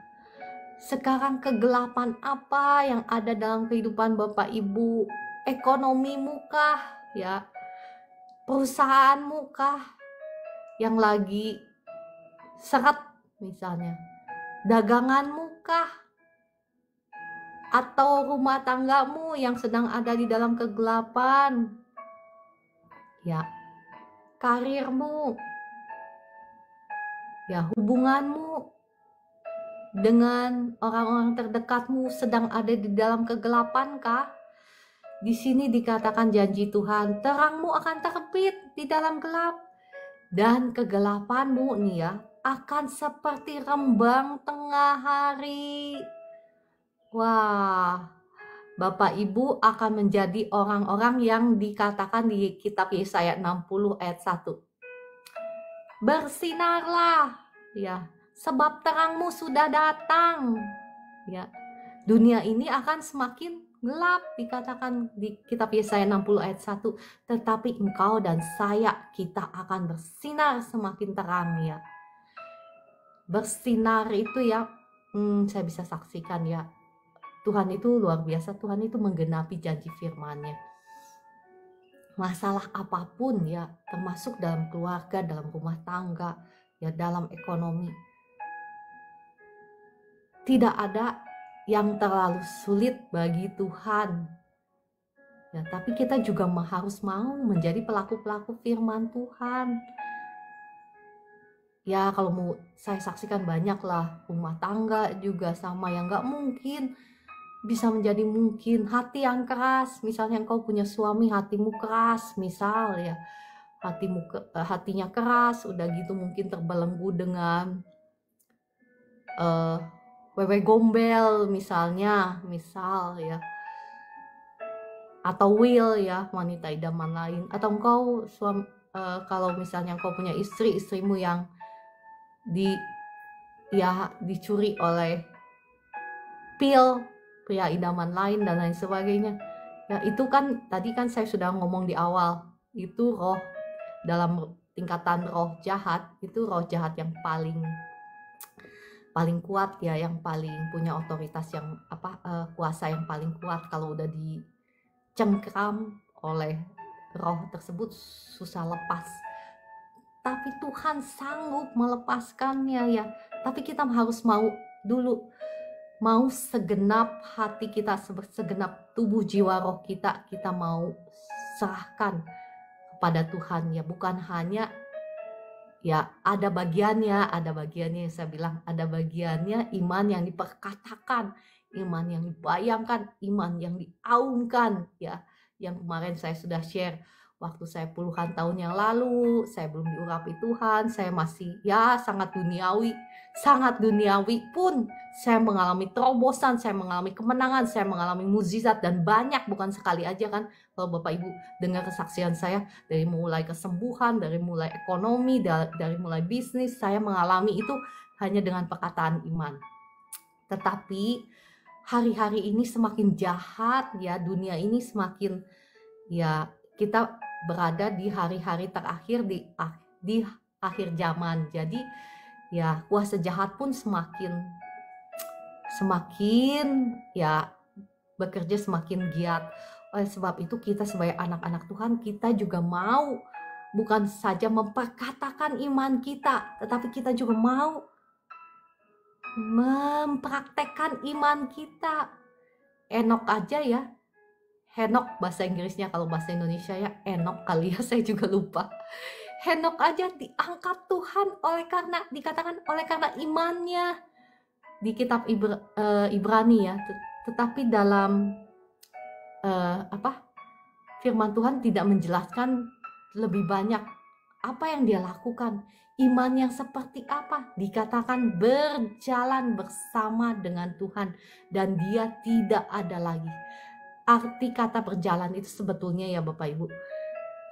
sekarang kegelapan apa yang ada dalam kehidupan Bapak Ibu? Ekonomimu kah? Ya, perusahaanmu kah yang lagi seret misalnya? Daganganmu kah? Atau rumah tanggamu yang sedang ada di dalam kegelapan? Ya, karirmu. Ya, hubunganmu dengan orang-orang terdekatmu sedang ada di dalam kegelapan kah? Di sini dikatakan janji Tuhan, terangmu akan terbit di dalam gelap, dan kegelapanmu nih ya akan seperti rembang tengah hari. Wah, Bapak Ibu akan menjadi orang-orang yang dikatakan di kitab Yesaya 60 ayat 1. Bersinarlah ya, sebab terangmu sudah datang. Ya. dunia ini akan semakin gelap, dikatakan di kitab Yesaya 60 ayat 1, tetapi engkau dan saya, kita akan bersinar semakin terang ya. Bersinar itu ya, saya bisa saksikan ya, Tuhan itu luar biasa, Tuhan itu menggenapi janji firman-Nya. Masalah apapun ya, termasuk dalam keluarga, dalam rumah tangga, ya dalam ekonomi, tidak ada yang terlalu sulit bagi Tuhan. Ya, tapi kita juga harus mau menjadi pelaku-pelaku firman Tuhan. Ya kalau mau saya saksikan banyak lah, rumah tangga juga sama yang gak mungkin bisa menjadi mungkin. Hati yang keras, misalnya engkau punya suami hatimu keras, misal ya, hatinya keras, udah gitu mungkin terbelenggu dengan wewe gombel misal ya, atau will ya, wanita idaman lain. Atau engkau kalau misalnya engkau punya istrimu yang dicuri oleh pria idaman lain dan lain sebagainya. Ya itu kan tadi kan saya sudah ngomong di awal, itu roh dalam tingkatan roh jahat, itu roh jahat yang paling kuat ya, yang paling punya otoritas yang kuasa yang paling kuat. Kalau udah dicengkram oleh roh tersebut susah lepas. Tapi Tuhan sanggup melepaskannya ya. Tapi kita harus mau dulu, mau segenap hati kita, segenap tubuh jiwa roh kita mau serahkan kepada Tuhan ya. Bukan hanya ya ada bagiannya yang saya bilang, ada bagiannya iman yang diperkatakan, iman yang dibayangkan, iman yang diaungkan ya. Yang kemarin saya sudah share, waktu saya puluhan tahun yang lalu, saya belum diurapi Tuhan, saya masih ya sangat duniawi pun saya mengalami terobosan, saya mengalami kemenangan, saya mengalami mukjizat, dan banyak, bukan sekali aja kan. Kalau Bapak Ibu dengar kesaksian saya, dari mulai kesembuhan, dari mulai ekonomi, dari mulai bisnis, saya mengalami itu hanya dengan perkataan iman. Tetapi hari-hari ini semakin jahat ya, dunia ini semakin ya, kita berada di hari-hari terakhir, di akhir zaman. Jadi ya kuasa jahat pun semakin ya bekerja semakin giat. Oleh sebab itu kita sebagai anak-anak Tuhan, kita juga mau bukan saja memperkatakan iman kita, tetapi kita juga mau mempraktekkan iman kita. Enok aja ya, Henok bahasa Inggrisnya, kalau bahasa Indonesia ya Enok kali ya, saya juga lupa. Henok aja diangkat Tuhan dikatakan oleh karena imannya di kitab Ibrani ya. Tetapi dalam firman Tuhan tidak menjelaskan lebih banyak apa yang dia lakukan, iman yang seperti apa. Dikatakan berjalan bersama dengan Tuhan dan dia tidak ada lagi. Arti kata berjalan itu sebetulnya ya Bapak Ibu,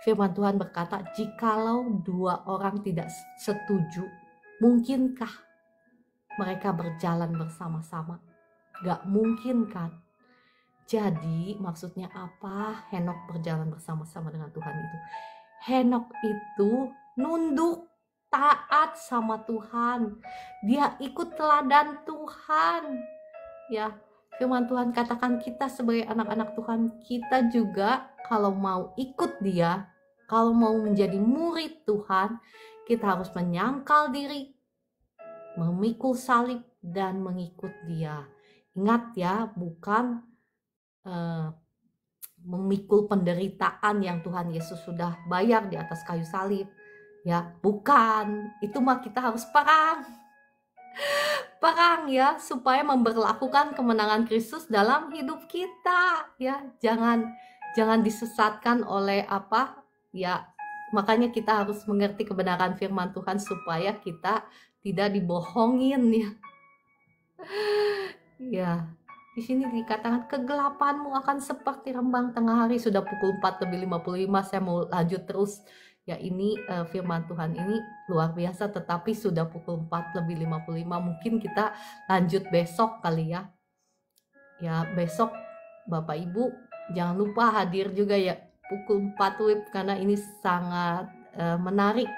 firman Tuhan berkata, jikalau dua orang tidak setuju, mungkinkah mereka berjalan bersama-sama? Gak mungkin kan? Jadi maksudnya apa Henok berjalan bersama-sama dengan Tuhan itu? Henok itu nunduk, taat sama Tuhan. Dia ikut teladan Tuhan. Ya, firman Tuhan katakan kita sebagai anak-anak Tuhan, kita juga kalau mau ikut dia, kalau mau menjadi murid Tuhan, kita harus menyangkal diri, memikul salib, dan mengikut dia. Ingat ya, bukan memikul penderitaan yang Tuhan Yesus sudah bayar di atas kayu salib. Ya, bukan. Itu mah kita harus perang ya, supaya memberlakukan kemenangan Kristus dalam hidup kita ya. Jangan disesatkan oleh ya. Makanya kita harus mengerti kebenaran firman Tuhan supaya kita tidak dibohongin ya. Ya, di sini dikatakan kegelapanmu akan seperti rembang tengah hari. Sudah pukul 4:55, saya mau lanjut terus. Ya, ini firman Tuhan ini luar biasa, tetapi sudah pukul 4:55, mungkin kita lanjut besok kali ya. Ya, besok Bapak Ibu jangan lupa hadir juga ya pukul 4 WIB, karena ini sangat menarik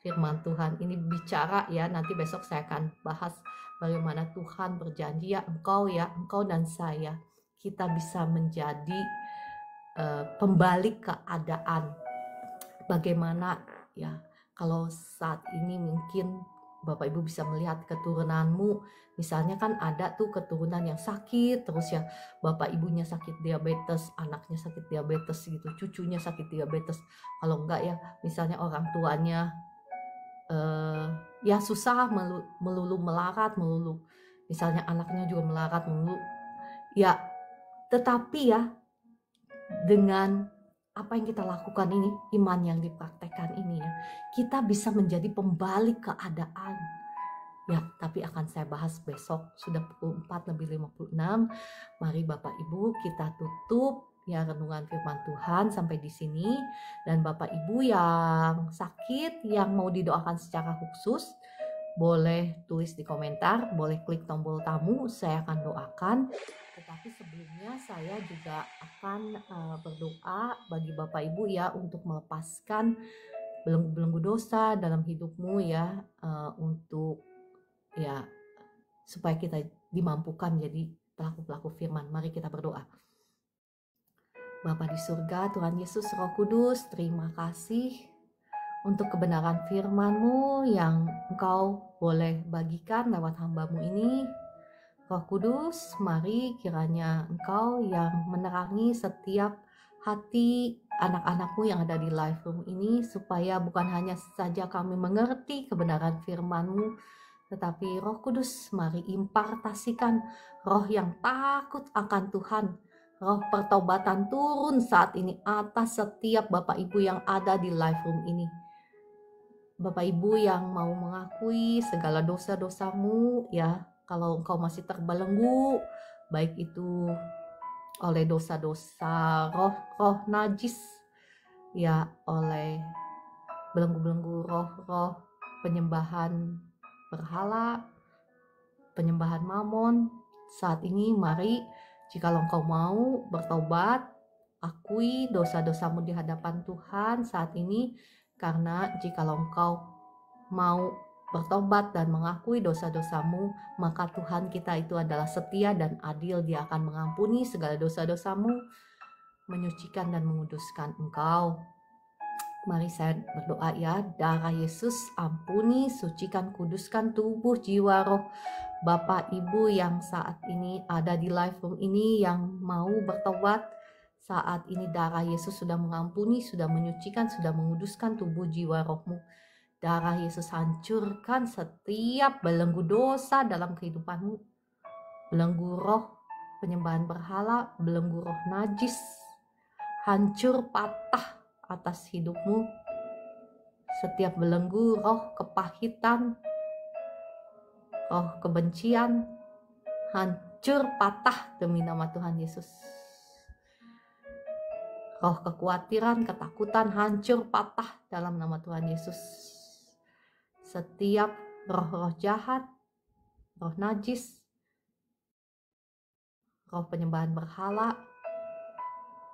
firman Tuhan. Ini bicara ya, nanti besok saya akan bahas bagaimana Tuhan berjanji ya, engkau dan saya, kita bisa menjadi pembalik keadaan. Bagaimana ya, kalau saat ini mungkin Bapak Ibu bisa melihat keturunanmu, misalnya kan ada tuh keturunan yang sakit terus ya, Bapak Ibunya sakit diabetes, anaknya sakit diabetes gitu, cucunya sakit diabetes. Kalau enggak ya, misalnya orang tuanya ya susah, melulu melarat, melulu misalnya anaknya juga melarat melulu ya. Tetapi ya, dengan apa yang kita lakukan ini, iman yang dipraktekkan ini ya, kita bisa menjadi pembalik keadaan ya. Tapi akan saya bahas besok, sudah pukul 4:56. Mari Bapak Ibu kita tutup ya renungan firman Tuhan sampai di sini. Dan Bapak Ibu yang sakit, yang mau didoakan secara khusus, boleh tulis di komentar, boleh klik tombol tamu, saya akan doakan. Tetapi sebelumnya saya juga akan berdoa bagi Bapak Ibu ya, untuk melepaskan belenggu-belenggu dosa dalam hidupmu ya, untuk ya supaya kita dimampukan jadi pelaku-pelaku firman. Mari kita berdoa. Bapa di surga, Tuhan Yesus, Roh Kudus, terima kasih untuk kebenaran firman-Mu yang Engkau boleh bagikan lewat hamba-Mu ini. Roh Kudus, mari kiranya Engkau yang menerangi setiap hati anak-anak-Mu yang ada di live room ini, supaya bukan hanya saja kami mengerti kebenaran firman-Mu, tetapi Roh Kudus, mari impartasikan roh yang takut akan Tuhan, roh pertobatan turun saat ini atas setiap Bapak Ibu yang ada di live room ini. Bapak Ibu yang mau mengakui segala dosa-dosamu ya, kalau engkau masih terbelenggu, baik itu oleh dosa-dosa roh-roh najis ya, oleh belenggu-belenggu roh-roh penyembahan berhala, penyembahan mamon, saat ini mari, jikalau engkau mau bertobat, akui dosa-dosamu di hadapan Tuhan saat ini. Karena jikalau engkau mau bertobat dan mengakui dosa-dosamu, maka Tuhan kita itu adalah setia dan adil. Dia akan mengampuni segala dosa-dosamu, menyucikan dan menguduskan engkau. Mari saya berdoa ya. Darah Yesus, ampuni, sucikan, kuduskan tubuh, jiwa, roh Bapak Ibu yang saat ini ada di live room ini, yang mau bertobat. Saat ini darah Yesus sudah mengampuni, sudah menyucikan, sudah menguduskan tubuh, jiwa, rohmu. Darah Yesus hancurkan setiap belenggu dosa dalam kehidupanmu. Belenggu roh penyembahan berhala, belenggu roh najis, hancur patah atas hidupmu. Setiap belenggu roh kepahitan, roh kebencian, hancur patah demi nama Tuhan Yesus. Roh kekhawatiran, ketakutan, hancur patah dalam nama Tuhan Yesus. Setiap roh-roh jahat, roh najis, roh penyembahan berhala,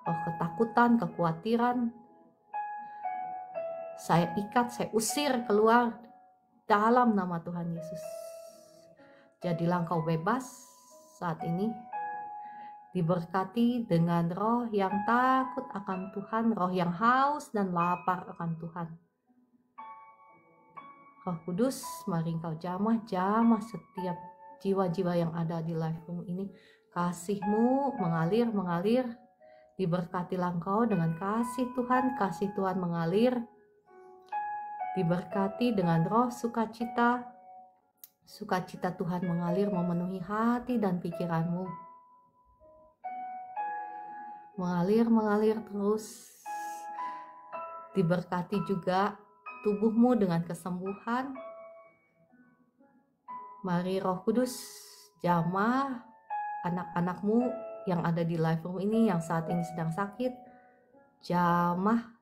roh ketakutan, kekhawatiran, saya ikat, saya usir keluar dalam nama Tuhan Yesus. Jadilah engkau bebas saat ini, diberkati dengan roh yang takut akan Tuhan, roh yang haus dan lapar akan Tuhan. Roh Kudus, mari engkau jamah setiap jiwa-jiwa yang ada di live room ini. Kasih-Mu mengalir, diberkatilah engkau dengan kasih Tuhan mengalir. Diberkati dengan roh sukacita Tuhan mengalir memenuhi hati dan pikiranmu. Mengalir terus. Diberkati juga tubuhmu dengan kesembuhan. Mari Roh Kudus jamah anak-anakmu yang ada di live room ini yang saat ini sedang sakit. Jamah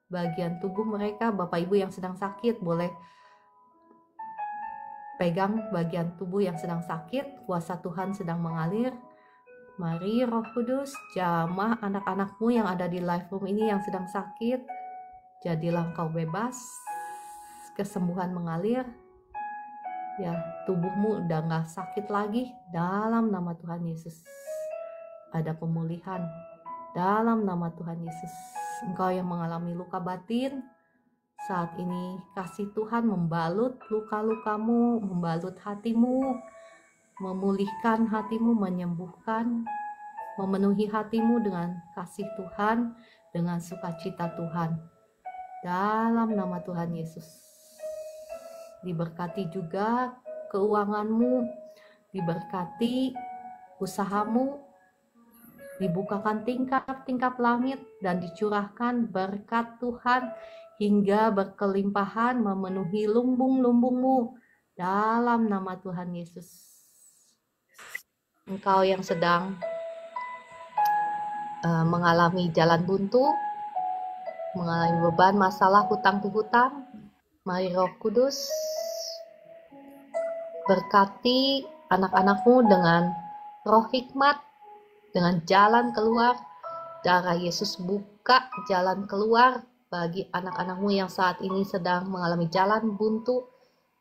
bagian tubuh mereka. Bapak Ibu yang sedang sakit boleh pegang bagian tubuh yang sedang sakit. Kuasa Tuhan sedang mengalir Mari Roh Kudus jamah anak-anakmu yang ada di live room ini yang sedang sakit. Jadilah engkau bebas, kesembuhan mengalir. Ya, tubuhmu udah gak sakit lagi dalam nama Tuhan Yesus. Ada pemulihan dalam nama Tuhan Yesus. Engkau yang mengalami luka batin, saat ini kasih Tuhan membalut luka-lukamu, membalut hatimu, memulihkan hatimu, menyembuhkan, memenuhi hatimu dengan kasih Tuhan, dengan sukacita Tuhan. Dalam nama Tuhan Yesus. Diberkati juga keuanganmu, diberkati usahamu, dibukakan tingkap-tingkap langit dan dicurahkan berkat Tuhan hingga berkelimpahan memenuhi lumbung-lumbungmu dalam nama Tuhan Yesus. Engkau yang sedang mengalami jalan buntu, mengalami beban masalah hutang piutang, mari Roh Kudus berkati anak-anakmu dengan roh hikmat, dengan jalan keluar. Darah Yesus buka jalan keluar bagi anak-anakmu yang saat ini sedang mengalami jalan buntu,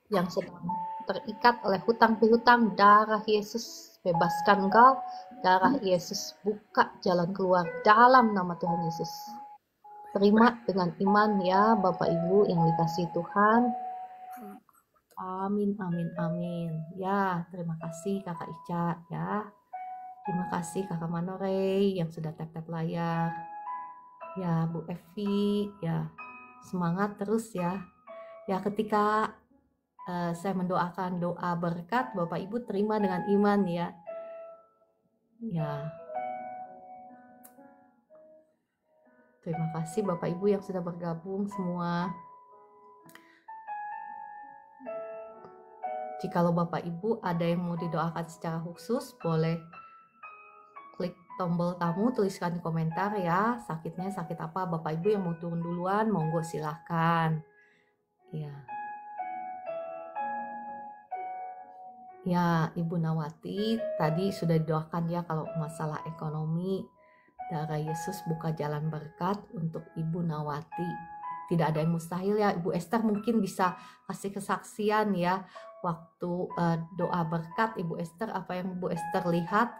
yang sedang terikat oleh hutang piutang. Darah Yesus bebaskan engkau. Darah Yesus buka jalan keluar dalam nama Tuhan Yesus. Terima dengan iman ya Bapak Ibu yang dikasihi Tuhan. Amin, amin, amin. Ya, terima kasih Kakak Ica ya. Terima kasih Kakak Manorey yang sudah tap-tap layar. Ya, Bu Evi, ya semangat terus ya. Ya, ketika saya mendoakan doa berkat, Bapak Ibu terima dengan iman ya. Ya. Terima kasih Bapak Ibu yang sudah bergabung semua. Jikalau Bapak Ibu ada yang mau didoakan secara khusus, boleh klik tombol tamu, tuliskan di komentar ya. Sakitnya sakit apa? Bapak Ibu yang mau turun duluan, monggo silahkan. Ya. Ya, Ibu Nawati tadi sudah didoakan ya kalau masalah ekonomi. Darah Yesus buka jalan berkat untuk Ibu Nawati. Tidak ada yang mustahil ya. Ibu Esther mungkin bisa kasih kesaksian ya. Waktu doa berkat Ibu Esther, apa yang Ibu Esther lihat,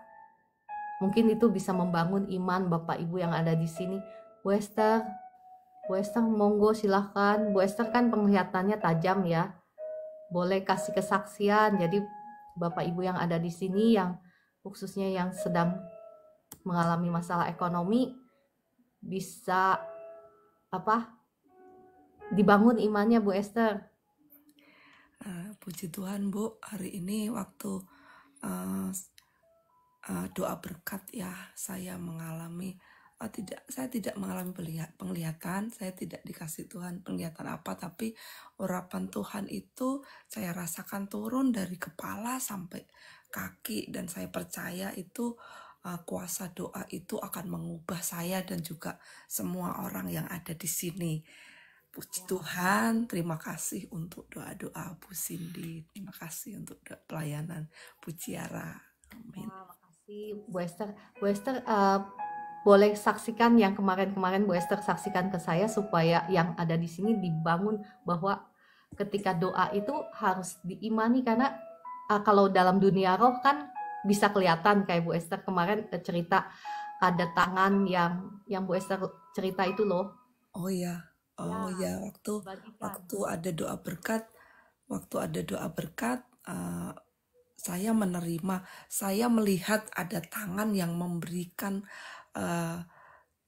mungkin itu bisa membangun iman Bapak Ibu yang ada di sini. Bu Esther monggo silahkan. Bu Esther kan penglihatannya tajam ya. Boleh kasih kesaksian. Jadi Bapak Ibu yang ada di sini yang khususnya yang sedang mengalami masalah ekonomi bisa dibangun imannya Bu Esther. Puji Tuhan Bu, hari ini waktu doa berkat ya, saya mengalami saya tidak mengalami penglihatan, saya tidak dikasih Tuhan penglihatan apa, tapi urapan Tuhan itu saya rasakan turun dari kepala sampai kaki, dan saya percaya itu kuasa doa itu akan mengubah saya dan juga semua orang yang ada di sini. Puji Tuhan, terima kasih untuk doa-doa Bu Cindy, terima kasih untuk pelayanan Bu Ciara. Amin. Terima kasih Bu Esther. Bu Esther boleh saksikan yang kemarin-kemarin Bu Esther saksikan ke saya supaya yang ada di sini dibangun bahwa ketika doa itu harus diimani, karena kalau dalam dunia roh kan bisa kelihatan kayak Bu Esther kemarin cerita ada tangan yang Bu Esther cerita itu loh. Oh ya, waktu ada doa berkat, saya menerima, saya melihat ada tangan yang memberikan,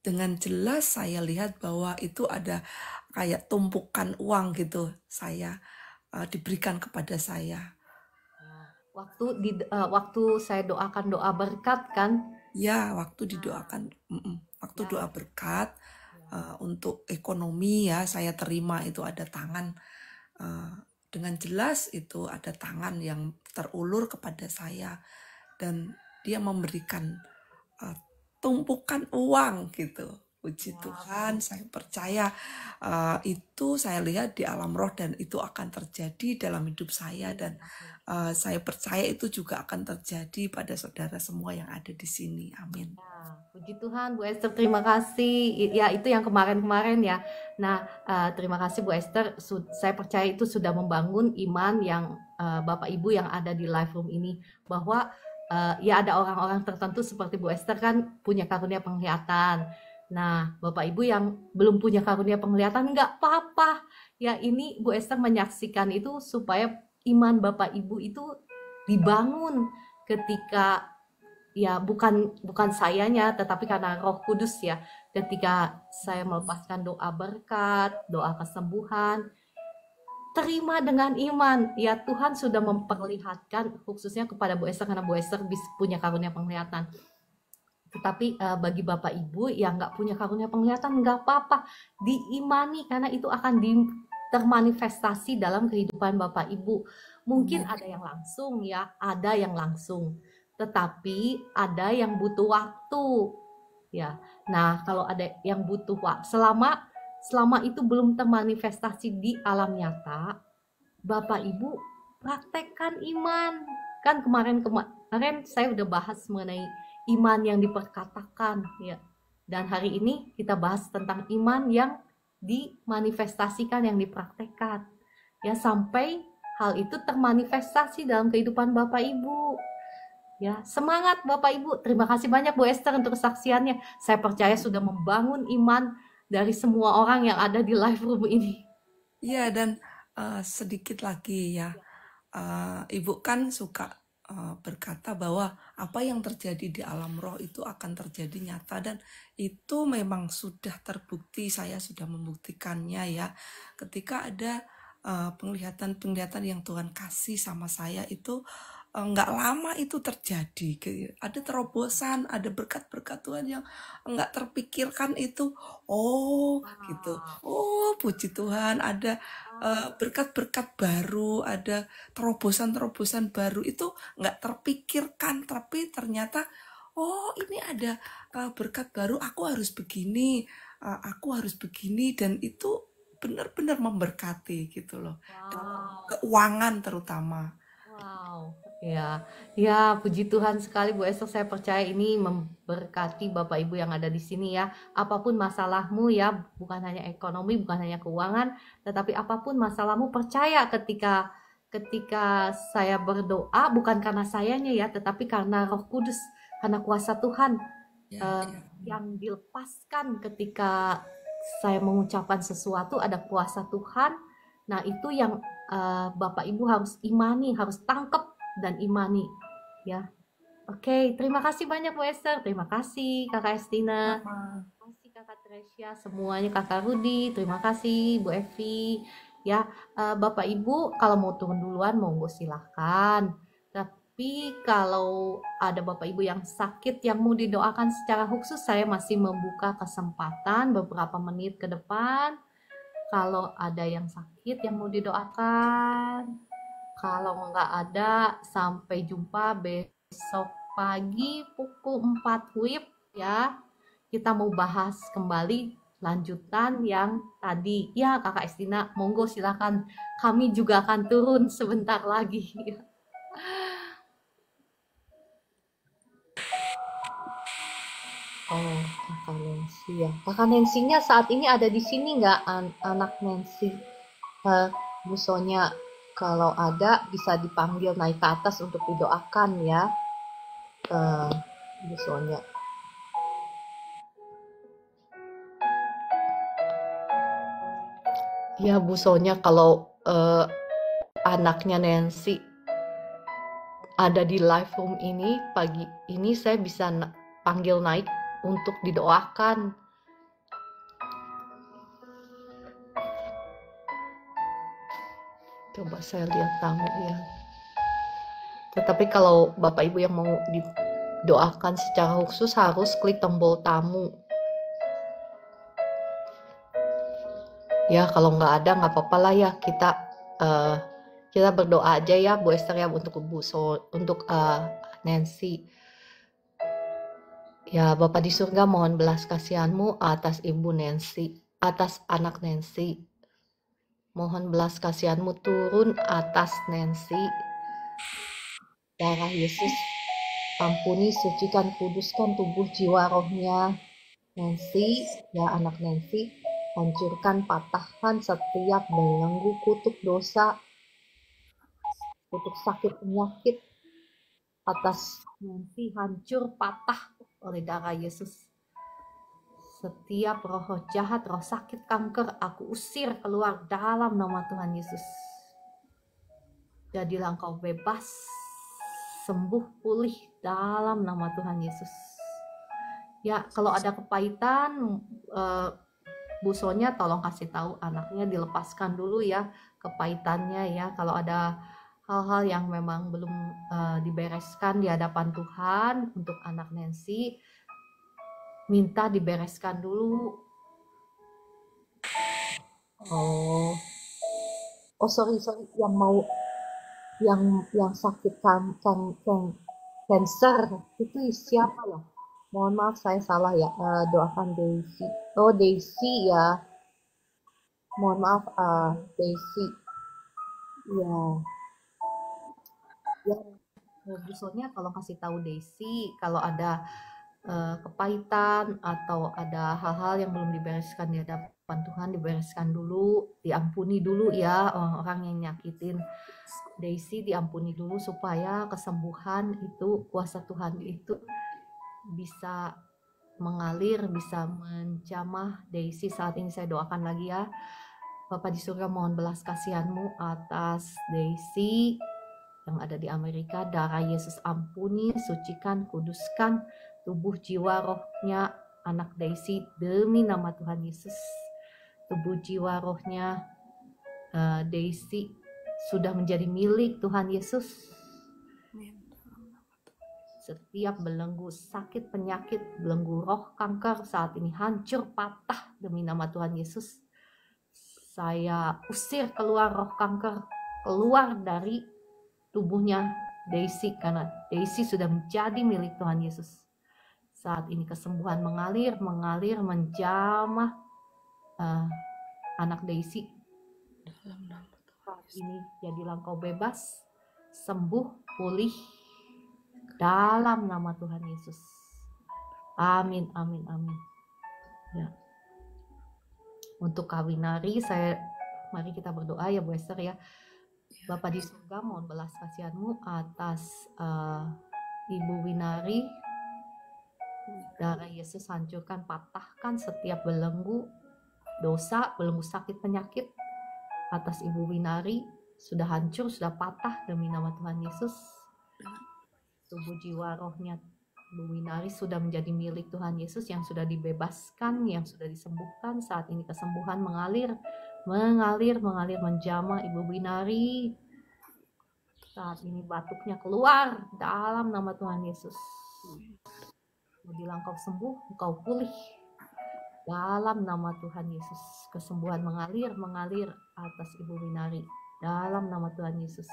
dengan jelas saya lihat bahwa itu ada kayak tumpukan uang gitu, saya diberikan kepada saya. Waktu saya doakan doa berkat kan? Ya, waktu didoakan, doa berkat untuk ekonomi ya, saya terima itu ada tangan, dengan jelas itu ada tangan yang terulur kepada saya dan dia memberikan tumpukan uang gitu. Puji Ya, Tuhan, saya percaya itu saya lihat di alam roh dan itu akan terjadi dalam hidup saya dan saya percaya itu juga akan terjadi pada saudara semua yang ada di sini. Amin. ya, puji Tuhan, Bu Esther, terima kasih. Ya, itu yang kemarin-kemarin ya. Nah, terima kasih Bu Esther. Saya percaya itu sudah membangun iman yang Bapak Ibu yang ada di live room ini. Bahwa ya ada orang-orang tertentu seperti Bu Esther kan punya karunia penglihatan. Nah, Bapak Ibu yang belum punya karunia penglihatan, nggak apa-apa. Ya, ini Bu Esther menyaksikan itu supaya iman Bapak Ibu itu dibangun ketika ya bukan sayanya tetapi karena Roh Kudus ya, ketika saya melepaskan doa berkat, doa kesembuhan, terima dengan iman ya. Tuhan sudah memperlihatkan khususnya kepada Bu Esther karena Bu Esther punya karunia penglihatan. Tetapi bagi Bapak Ibu yang nggak punya karunia penglihatan, nggak apa-apa, diimani karena itu akan termanifestasi dalam kehidupan Bapak Ibu. Mungkin ada yang langsung ya, ada yang langsung, tetapi ada yang butuh waktu ya. Nah, kalau ada yang butuh waktu, selama itu belum termanifestasi di alam nyata, Bapak Ibu praktekkan iman. Kan kemarin saya udah bahas mengenai iman yang diperkatakan ya. Dan hari ini kita bahas tentang iman yang dimanifestasikan, yang dipraktekkan. Ya, sampai hal itu termanifestasi dalam kehidupan Bapak Ibu. Ya, semangat Bapak Ibu. Terima kasih banyak Bu Esther untuk kesaksiannya. Saya percaya sudah membangun iman dari semua orang yang ada di live room ini. Iya, dan sedikit lagi ya. Ibu kan suka berkata bahwa apa yang terjadi di alam roh itu akan terjadi nyata dan itu memang sudah terbukti. Saya sudah membuktikannya ya. Ketika ada penglihatan-penglihatan yang Tuhan kasih sama saya itu nggak lama itu terjadi. Ada terobosan, ada berkat-berkat Tuhan yang nggak terpikirkan itu. Oh, gitu. Oh, puji Tuhan, ada berkat-berkat baru, ada terobosan-terobosan baru itu nggak terpikirkan, tapi ternyata oh ini ada berkat baru, aku harus begini, dan itu benar-benar memberkati gitu loh. Keuangan terutama. Wow, ya, ya, puji Tuhan sekali Bu Esther. Saya percaya ini memberkati Bapak Ibu yang ada di sini ya. Apapun masalahmu ya, bukan hanya ekonomi, bukan hanya keuangan, tetapi apapun masalahmu, percaya ketika saya berdoa bukan karena sayanya ya, tetapi karena Roh Kudus, karena kuasa Tuhan yang dilepaskan ketika saya mengucapkan sesuatu, ada kuasa Tuhan. Nah, itu yang Bapak Ibu harus imani, harus tangkap dan imani ya. Oke, terima kasih banyak Bu Esther, terima kasih Kakak Estina, terima kasih Kakak Tresya, semuanya Kakak Rudi, terima kasih Bu Evi ya. Bapak Ibu kalau mau turun duluan monggo silahkan. Tapi kalau ada Bapak Ibu yang sakit yang mau didoakan secara khusus, saya masih membuka kesempatan beberapa menit ke depan. Kalau ada yang sakit yang mau didoakan, kalau nggak ada, sampai jumpa besok pagi pukul 4 WIB ya. Kita mau bahas kembali lanjutan yang tadi. Ya, Kakak Estina, monggo silakan. Kami juga akan turun sebentar lagi. Oh, Kakak Nancy ya. Kakak Nancy-nya saat ini ada di sini nggak, anak Nancy? Bu Sonya, kalau ada bisa dipanggil naik ke atas untuk didoakan ya, Bu Sonya. Ya Bu Sonya, kalau anaknya Nancy ada di live room ini pagi ini, saya bisa panggil naik untuk didoakan. Coba saya lihat tamu ya. Tetapi kalau Bapak Ibu yang mau didoakan secara khusus harus klik tombol tamu. Ya, kalau nggak ada nggak apa-apa lah ya, kita berdoa aja ya Bu Esther ya, untuk Nancy. Ya Bapa di surga, mohon belas kasihan-Mu atas Ibu Nancy, atas anak Nancy. Mohon belas kasihan-Mu turun atas Nancy. Darah Yesus, ampuni, sucikan, kuduskan tubuh jiwa rohnya Nancy, ya anak Nancy. Hancurkan, patahkan setiap belenggu kutuk dosa, kutuk sakit penyakit atas Nancy, hancur, patah oleh darah Yesus. Setiap roh jahat, roh sakit, kanker, aku usir keluar dalam nama Tuhan Yesus. Jadilah engkau bebas, sembuh, pulih dalam nama Tuhan Yesus. Ya, kalau ada kepahitan, Bu Sonya tolong kasih tahu anaknya dilepaskan dulu ya kepahitannya ya. Kalau ada hal-hal yang memang belum dibereskan di hadapan Tuhan untuk anak Nancy, minta dibereskan dulu. Sorry, yang mau yang sakit cancer itu siapa ya? Mohon maaf saya salah ya. Doakan Daisy. Oh Daisy ya. Mohon maaf Daisy. Ya. Ya. Bu Sonia kalau kasih tahu Daisy kalau ada kepahitan atau ada hal-hal yang belum dibereskan di hadapan Tuhan, dibereskan dulu, diampuni dulu ya orang-orang yang nyakitin Daisy, diampuni dulu supaya kesembuhan itu, kuasa Tuhan itu bisa mengalir, bisa menjamah Daisy. Saat ini saya doakan lagi ya. Bapa di surga, mohon belas kasihan-Mu atas Daisy yang ada di Amerika. Darah Yesus ampuni, sucikan, kuduskan tubuh jiwa rohnya anak Daisy demi nama Tuhan Yesus. Tubuh jiwa rohnya Daisy sudah menjadi milik Tuhan Yesus. Setiap belenggu sakit, penyakit, belenggu roh, kanker saat ini hancur, patah demi nama Tuhan Yesus. Saya usir keluar roh kanker, keluar dari tubuhnya Daisy, karena Daisy sudah menjadi milik Tuhan Yesus. Saat ini kesembuhan mengalir, menjamah anak Daisy. Saat ini jadilah engkau bebas, sembuh, pulih dalam nama Tuhan Yesus. Amin, amin, amin. Ya. Untuk Kawinari, mari kita berdoa ya Bu Esther ya. Bapa di surga, mohon belas kasihan-Mu atas Ibu Winari. Darah Yesus hancurkan, patahkan setiap belenggu dosa, belenggu sakit penyakit atas Ibu Winari. Sudah hancur, sudah patah demi nama Tuhan Yesus. Tubuh jiwa rohnya Ibu Winari sudah menjadi milik Tuhan Yesus, yang sudah dibebaskan, yang sudah disembuhkan. Saat ini kesembuhan mengalir, menjamah Ibu Winari. Saat ini batuknya keluar dalam nama Tuhan Yesus. Bila engkau sembuh, engkau pulih dalam nama Tuhan Yesus. Kesembuhan mengalir atas Ibu Winari dalam nama Tuhan Yesus.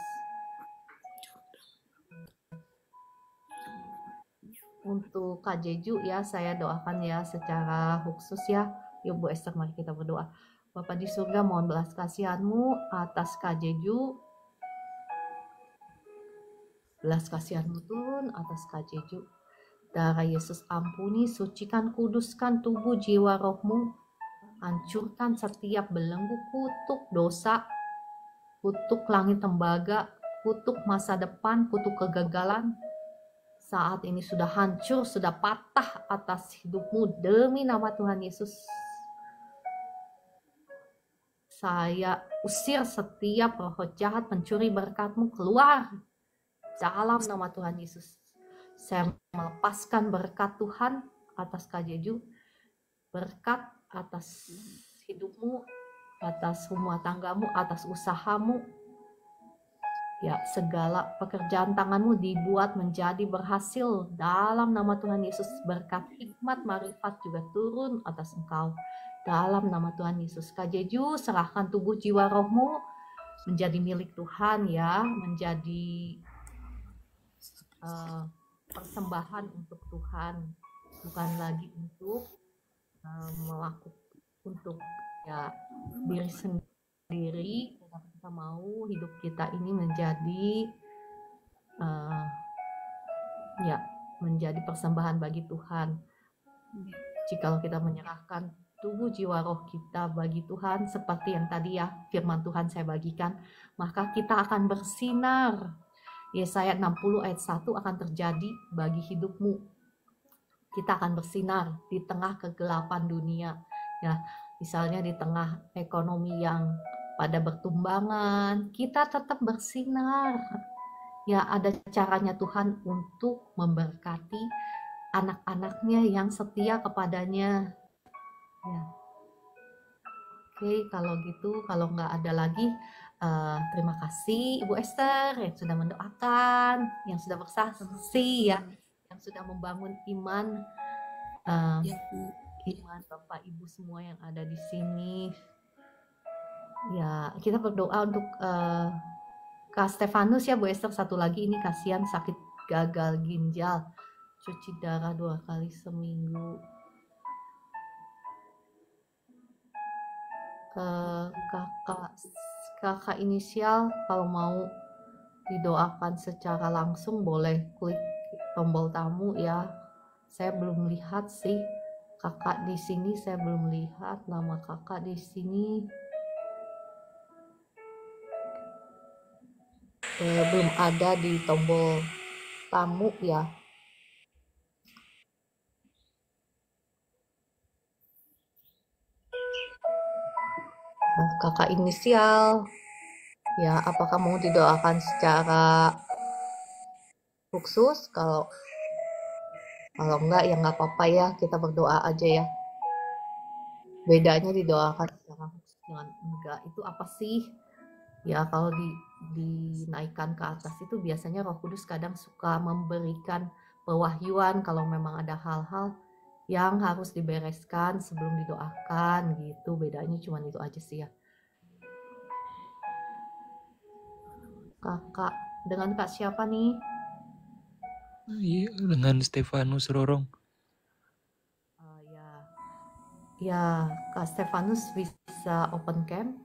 Untuk Kak Jeju ya, saya doakan ya secara khusus ya. Yuk Bu Esther, mari kita berdoa. Bapa di surga, mohon belas kasihan-Mu atas Kak Jeju. Belas kasihan-Mu turun atas Kak Jeju. Darah Yesus ampuni, sucikan, kuduskan tubuh jiwa rohmu. Hancurkan setiap belenggu kutuk dosa, kutuk langit tembaga, kutuk masa depan, kutuk kegagalan. Saat ini sudah hancur, sudah patah atas hidupmu demi nama Tuhan Yesus. Saya usir setiap roh jahat pencuri berkat-Mu keluar dalam nama Tuhan Yesus. Saya melepaskan berkat Tuhan atas Kak Jeju, berkat atas hidupmu, atas rumah tanggamu, atas usahamu. Ya, segala pekerjaan tanganmu dibuat menjadi berhasil dalam nama Tuhan Yesus. Berkat hikmat, marifat juga turun atas engkau dalam nama Tuhan Yesus. Kak Jeju, serahkan tubuh jiwa rohmu menjadi milik Tuhan ya, menjadi persembahan untuk Tuhan. bukan lagi untuk melakukan untuk ya diri sendiri, tetapi kita mau hidup kita ini menjadi ya menjadi persembahan bagi Tuhan. Jikalau kita menyerahkan tubuh jiwa roh kita bagi Tuhan, seperti yang tadi ya firman Tuhan saya bagikan, maka kita akan bersinar. Yesaya 60 ayat 1 akan terjadi bagi hidupmu. Kita akan bersinar di tengah kegelapan dunia. Ya, misalnya di tengah ekonomi yang pada bertumbangan, kita tetap bersinar. Ya, ada caranya Tuhan untuk memberkati anak-anaknya yang setia kepadanya. Ya. Oke, kalau gitu, kalau nggak ada lagi, terima kasih Ibu Esther yang sudah mendoakan, yang sudah bersaksi ya, yang sudah membangun iman, Ya, Bu. iman Bapak Ibu semua yang ada di sini. Ya, kita berdoa untuk Kak Stefanus ya Bu Esther, satu lagi ini kasihan sakit gagal ginjal, cuci darah 2 kali seminggu. Kakak inisial kalau mau didoakan secara langsung boleh klik tombol tamu ya. Saya belum lihat sih kakak di sini, saya belum lihat nama kakak di sini. Belum ada di tombol tamu ya. Kakak inisial ya, apakah mau didoakan secara khusus? Kalau enggak ya nggak apa-apa ya, kita berdoa aja ya. Bedanya didoakan secara khusus dengan enggak itu apa sih? Ya kalau dinaikkan ke atas itu biasanya Roh Kudus kadang suka memberikan pewahyuan kalau memang ada hal-hal yang harus dibereskan sebelum didoakan gitu. Bedanya cuma itu aja sih ya. Kakak, dengan Kak siapa nih? Iya, dengan Stefanus Rorong. Ya, Kak Stefanus bisa open cam?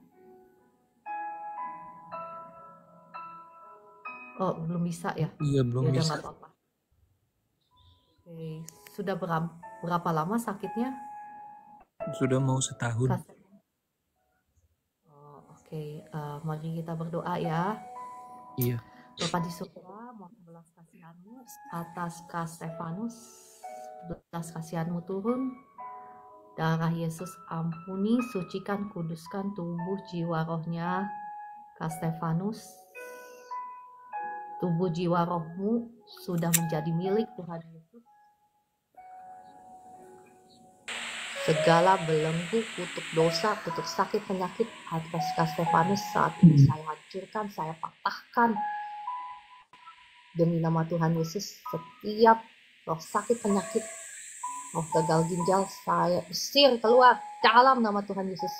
Oh, belum bisa ya? Iya, belum ya bisa. Udah apa-apa. Oke, sudah berapa lama sakitnya? Sudah mau setahun. Oke, mari kita berdoa ya. Iya. Bapa di surga, mohon belas kasihan-Mu atas Kak Stefanus. Belas kasihan-Mu turun. Darah Yesus ampuni, sucikan, kuduskan tubuh jiwa rohnya Kak Stefanus. Tubuh jiwa rohmu sudah menjadi milik Tuhan Yesus. Segala belenggu, kutuk dosa, kutuk sakit, penyakit atas Kak Stefanus saat ini saya hancurkan, saya patahkan. Demi nama Tuhan Yesus, setiap roh sakit, penyakit, roh gagal ginjal, saya usir keluar dalam nama Tuhan Yesus.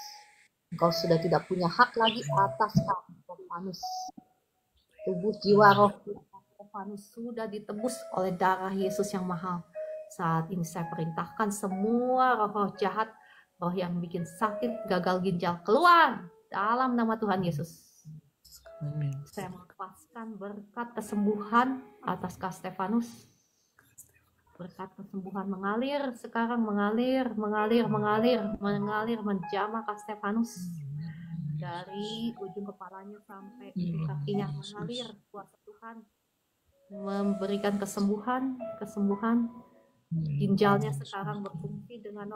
Engkau sudah tidak punya hak lagi atas Kak Stefanus. Tubuh jiwa roh Stefanus sudah ditebus oleh darah Yesus yang mahal. Saat ini saya perintahkan semua roh-roh jahat, roh yang bikin sakit, gagal ginjal, keluar dalam nama Tuhan Yesus. Amin. Saya melepaskan berkat kesembuhan atas Kak Stefanus. Berkat kesembuhan mengalir sekarang, mengalir menjamah Kak Stefanus. Dari ujung kepalanya sampai ujung kakinya mengalir kuasa Tuhan memberikan kesembuhan. Ginjalnya sekarang berfungsi dengan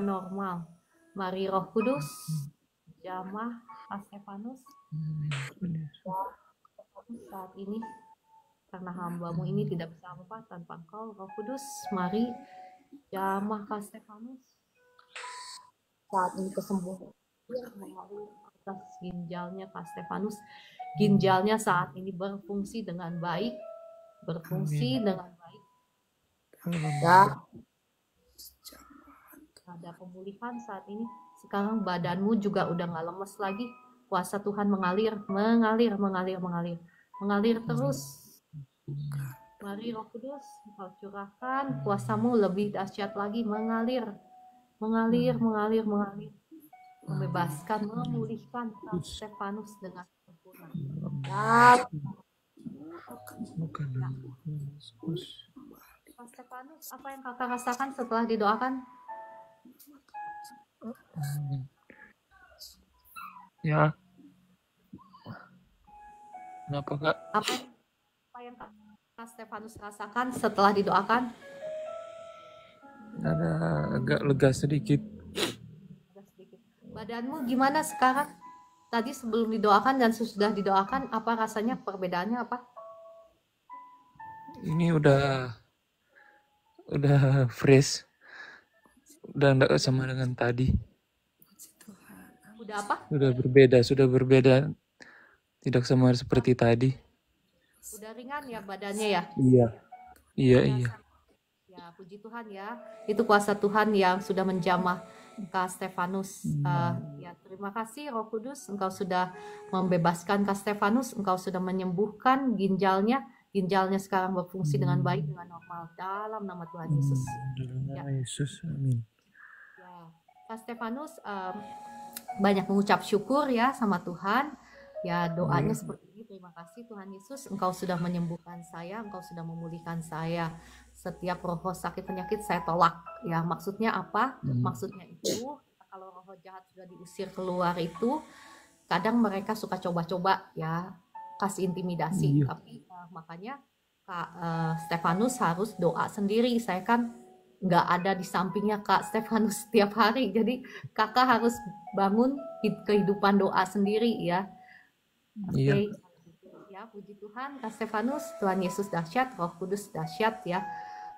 normal. Mari Roh Kudus jamah Kak Stefanus saat ini, karena hamba-Mu ini tidak bisa apa tanpa Engkau Roh Kudus. Mari jamah Kak Stefanus saat ini, kesembuhan mengalir atas ginjalnya Kak Stefanus. Ginjalnya saat ini berfungsi dengan baik, Ya, ada pemulihan saat ini. Sekarang badanmu juga udah nggak lemes lagi. Kuasa Tuhan mengalir terus Mari Roh Kudus, Engkau curahkan kuasamu lebih dahsyat lagi, mengalir, mengalir, mengalir, mengalir, membebaskan, memulihkan Kak Stefanus dengan sempurna. Ya, Bukan ya. Yesus. Kak Stefanus, apa yang kakak rasakan setelah didoakan? Ya. Kenapa kak? Apa yang Kak Stefanus rasakan setelah didoakan? Ada agak lega sedikit. Badanmu gimana sekarang? Tadi sebelum didoakan dan sesudah didoakan, apa rasanya, perbedaannya apa? Ini udah fresh. Udah enggak sama dengan tadi. Udah apa? Sudah berbeda. Tidak sama seperti tadi. Udah ringan ya badannya ya? Iya. Ya, puji Tuhan ya. Itu kuasa Tuhan yang sudah menjamah Kak Stefanus. Ya, terima kasih Roh Kudus, Engkau sudah membebaskan Kak Stefanus, Engkau sudah menyembuhkan ginjalnya. Ginjalnya sekarang berfungsi dengan baik, dengan normal dalam nama Tuhan Yesus. Dalam nama Yesus, amin. Ya, Kak Stefanus banyak mengucap syukur ya sama Tuhan. Ya, doanya seperti ini. Terima kasih Tuhan Yesus, Engkau sudah menyembuhkan saya, Engkau sudah memulihkan saya. Setiap roh sakit penyakit saya tolak. Ya, maksudnya apa? Maksudnya itu kalau roh jahat sudah diusir keluar itu, kadang mereka suka coba-coba ya, kasih intimidasi. Tapi makanya Kak Stefanus harus doa sendiri. Saya kan nggak ada di sampingnya Kak Stefanus setiap hari. Jadi kakak harus bangun kehidupan doa sendiri ya. Oke. Ya, puji Tuhan, Kak Stefanus, Tuhan Yesus dahsyat, Roh Kudus dahsyat ya.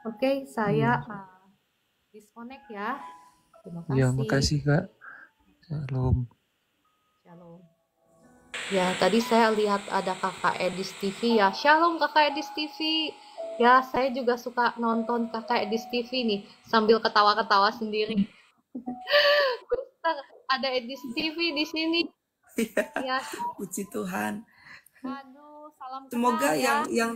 Oke, saya disconnect ya. Terima kasih. Ya, makasih Kak. Shalom. Shalom. Ya, tadi saya lihat ada Kakak Edis TV ya. Shalom Kakak Edis TV. Ya, saya juga suka nonton Kakak Edis TV nih, sambil ketawa-ketawa sendiri. Ada Edis TV di sini. Ya, puji Tuhan. Aduh, salam Semoga kenal ya. yang